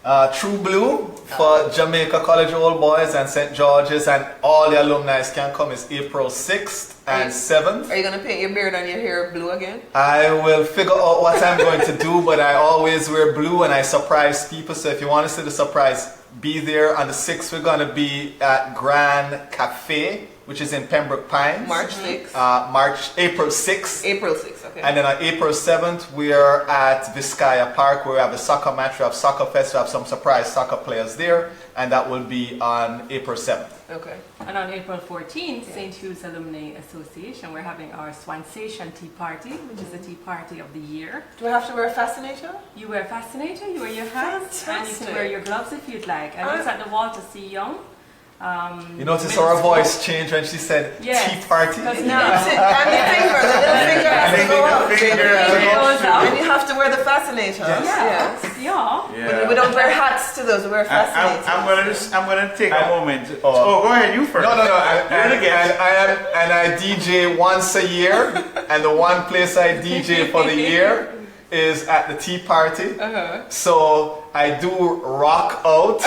[SPEAKER 3] True Blue for Jamaica College Old Boys and St. George's, and all the alumni can come, is April 6th and 7th.
[SPEAKER 2] Are you gonna paint your beard and your hair blue again?
[SPEAKER 3] I will figure out what I'm going to do, but I always wear blue and I surprise people. So if you want to see the surprise, be there. On the 6th, we're going to be at Grand Cafe, which is in Pembroke Pines.
[SPEAKER 2] March 6th.
[SPEAKER 3] April 6th.
[SPEAKER 2] April 6th, okay.
[SPEAKER 3] And then on April 7th, we are at Vizcaya Park, where we have a soccer match, we have soccer fest, we have some surprise soccer players there, and that will be on April 7th.
[SPEAKER 2] Okay.
[SPEAKER 4] And on April 14th, St. Hugh's Alumni Association, we're having our Swansation Tea Party, which is the tea party of the year.
[SPEAKER 2] Do I have to wear a fascinator?
[SPEAKER 4] You wear a fascinator, you wear your hat, and you
[SPEAKER 2] Fantastic.
[SPEAKER 4] can wear your gloves if you'd like. And it's at the Walter C. Young.
[SPEAKER 3] You notice her voice changed when she said
[SPEAKER 4] Yes,
[SPEAKER 3] tea party?
[SPEAKER 4] because
[SPEAKER 2] And
[SPEAKER 4] now
[SPEAKER 2] the finger, the little finger has to go up.
[SPEAKER 4] goes up.
[SPEAKER 2] And you have to wear the fascinator.
[SPEAKER 3] Yes.
[SPEAKER 4] Yeah.
[SPEAKER 2] We don't wear hats to those, we wear fascinators.
[SPEAKER 1] I'm gonna take a moment. Oh, go ahead, you first.
[SPEAKER 3] No.
[SPEAKER 1] You're the guest.
[SPEAKER 3] I DJ once a year, and the one place I DJ for the year is at the tea party. So I do rock out.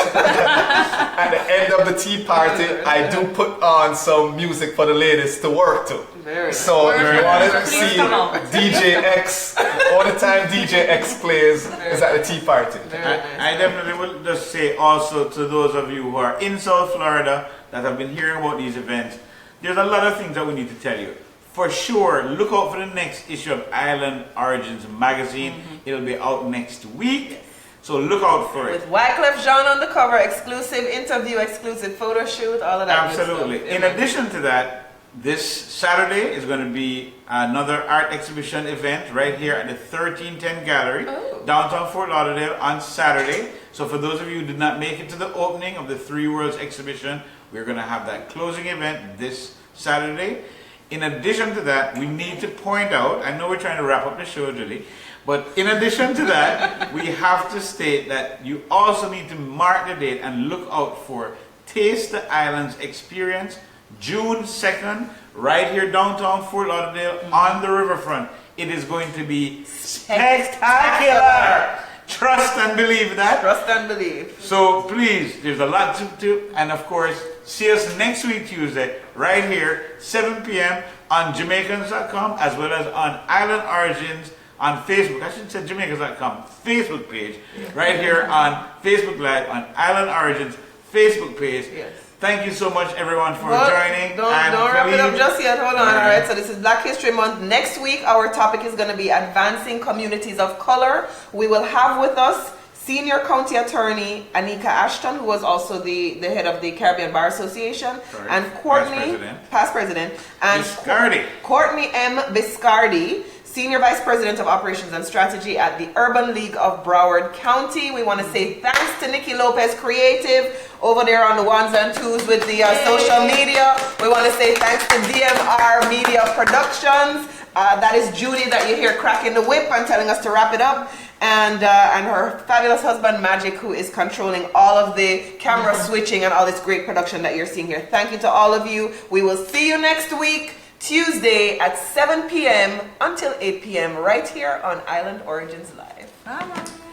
[SPEAKER 3] At the end of the tea party, I do put on some music for the ladies to work to.
[SPEAKER 2] Very nice.
[SPEAKER 3] So if you want to
[SPEAKER 4] Please
[SPEAKER 3] see
[SPEAKER 4] come out.
[SPEAKER 3] DJ X, all the time DJ X plays is at the tea party.
[SPEAKER 2] Very nice.
[SPEAKER 1] I definitely will just say also to those of you who are in South Florida that have been hearing about these events, there's a lot of things that we need to tell you. For sure, look out for the next issue of Island Origins magazine. It'll be out next week. So look out for it.
[SPEAKER 2] With Wyclef Jean on the cover, exclusive interview, exclusive photo shoot, all of that. good
[SPEAKER 1] Absolutely.
[SPEAKER 2] stuff.
[SPEAKER 1] In addition to that, this Saturday is going to be another art exhibition event right here at the 1310 Gallery, downtown Fort Lauderdale on Saturday. So for those of you who did not make it to the opening of the Three Worlds exhibition, we're going to have that closing event this Saturday. In addition to that, we need to point out, I know we're trying to wrap up the show, Julie, but in addition to that, we have to state that you also need to mark the date and look out for Taste the Islands Experience, June 2nd, right here downtown Fort Lauderdale on the riverfront. It is going to be spectacular. Trust and believe that.
[SPEAKER 2] Trust and believe.
[SPEAKER 1] So please, there's a lot to do. And of course, see us next week Tuesday, right here, 7 p.m. on Jamaicans.com, as well as on Island Origins on Facebook. I should say Jamaicans.com Facebook page, right here on Facebook Live on Island Origins Facebook page.
[SPEAKER 2] Yes.
[SPEAKER 1] Thank you so much, everyone, for
[SPEAKER 2] Well,
[SPEAKER 1] joining.
[SPEAKER 2] Don't
[SPEAKER 1] And
[SPEAKER 2] wrap it up
[SPEAKER 1] please-
[SPEAKER 2] just yet. Hold on.
[SPEAKER 1] All
[SPEAKER 2] All
[SPEAKER 1] right.
[SPEAKER 2] right. So this is Black History Month. Next week, our topic is going to be advancing communities of color. We will have with us Senior County Attorney Anika Ashton, who was also the head of the Caribbean Bar Association,
[SPEAKER 1] Correct.
[SPEAKER 2] and Courtney,
[SPEAKER 1] Past president.
[SPEAKER 2] past president, and
[SPEAKER 1] Biscardi.
[SPEAKER 2] Courtney M. Biscardi, Senior Vice President of Operations and Strategy at the Urban League of Broward County. We want to say thanks to Nikki Lopez Creative over there on the ones and twos with the social media. We want to say thanks to DMR Media Productions. That is Judy that you hear cracking the whip and telling us to wrap it up. And her fabulous husband Magic, who is controlling all of the camera switching and all this great production that you're seeing here. Thank you to all of you. We will see you next week, Tuesday at 7 p.m. until 8 p.m. right here on Island Origins Live.
[SPEAKER 4] Bye-bye.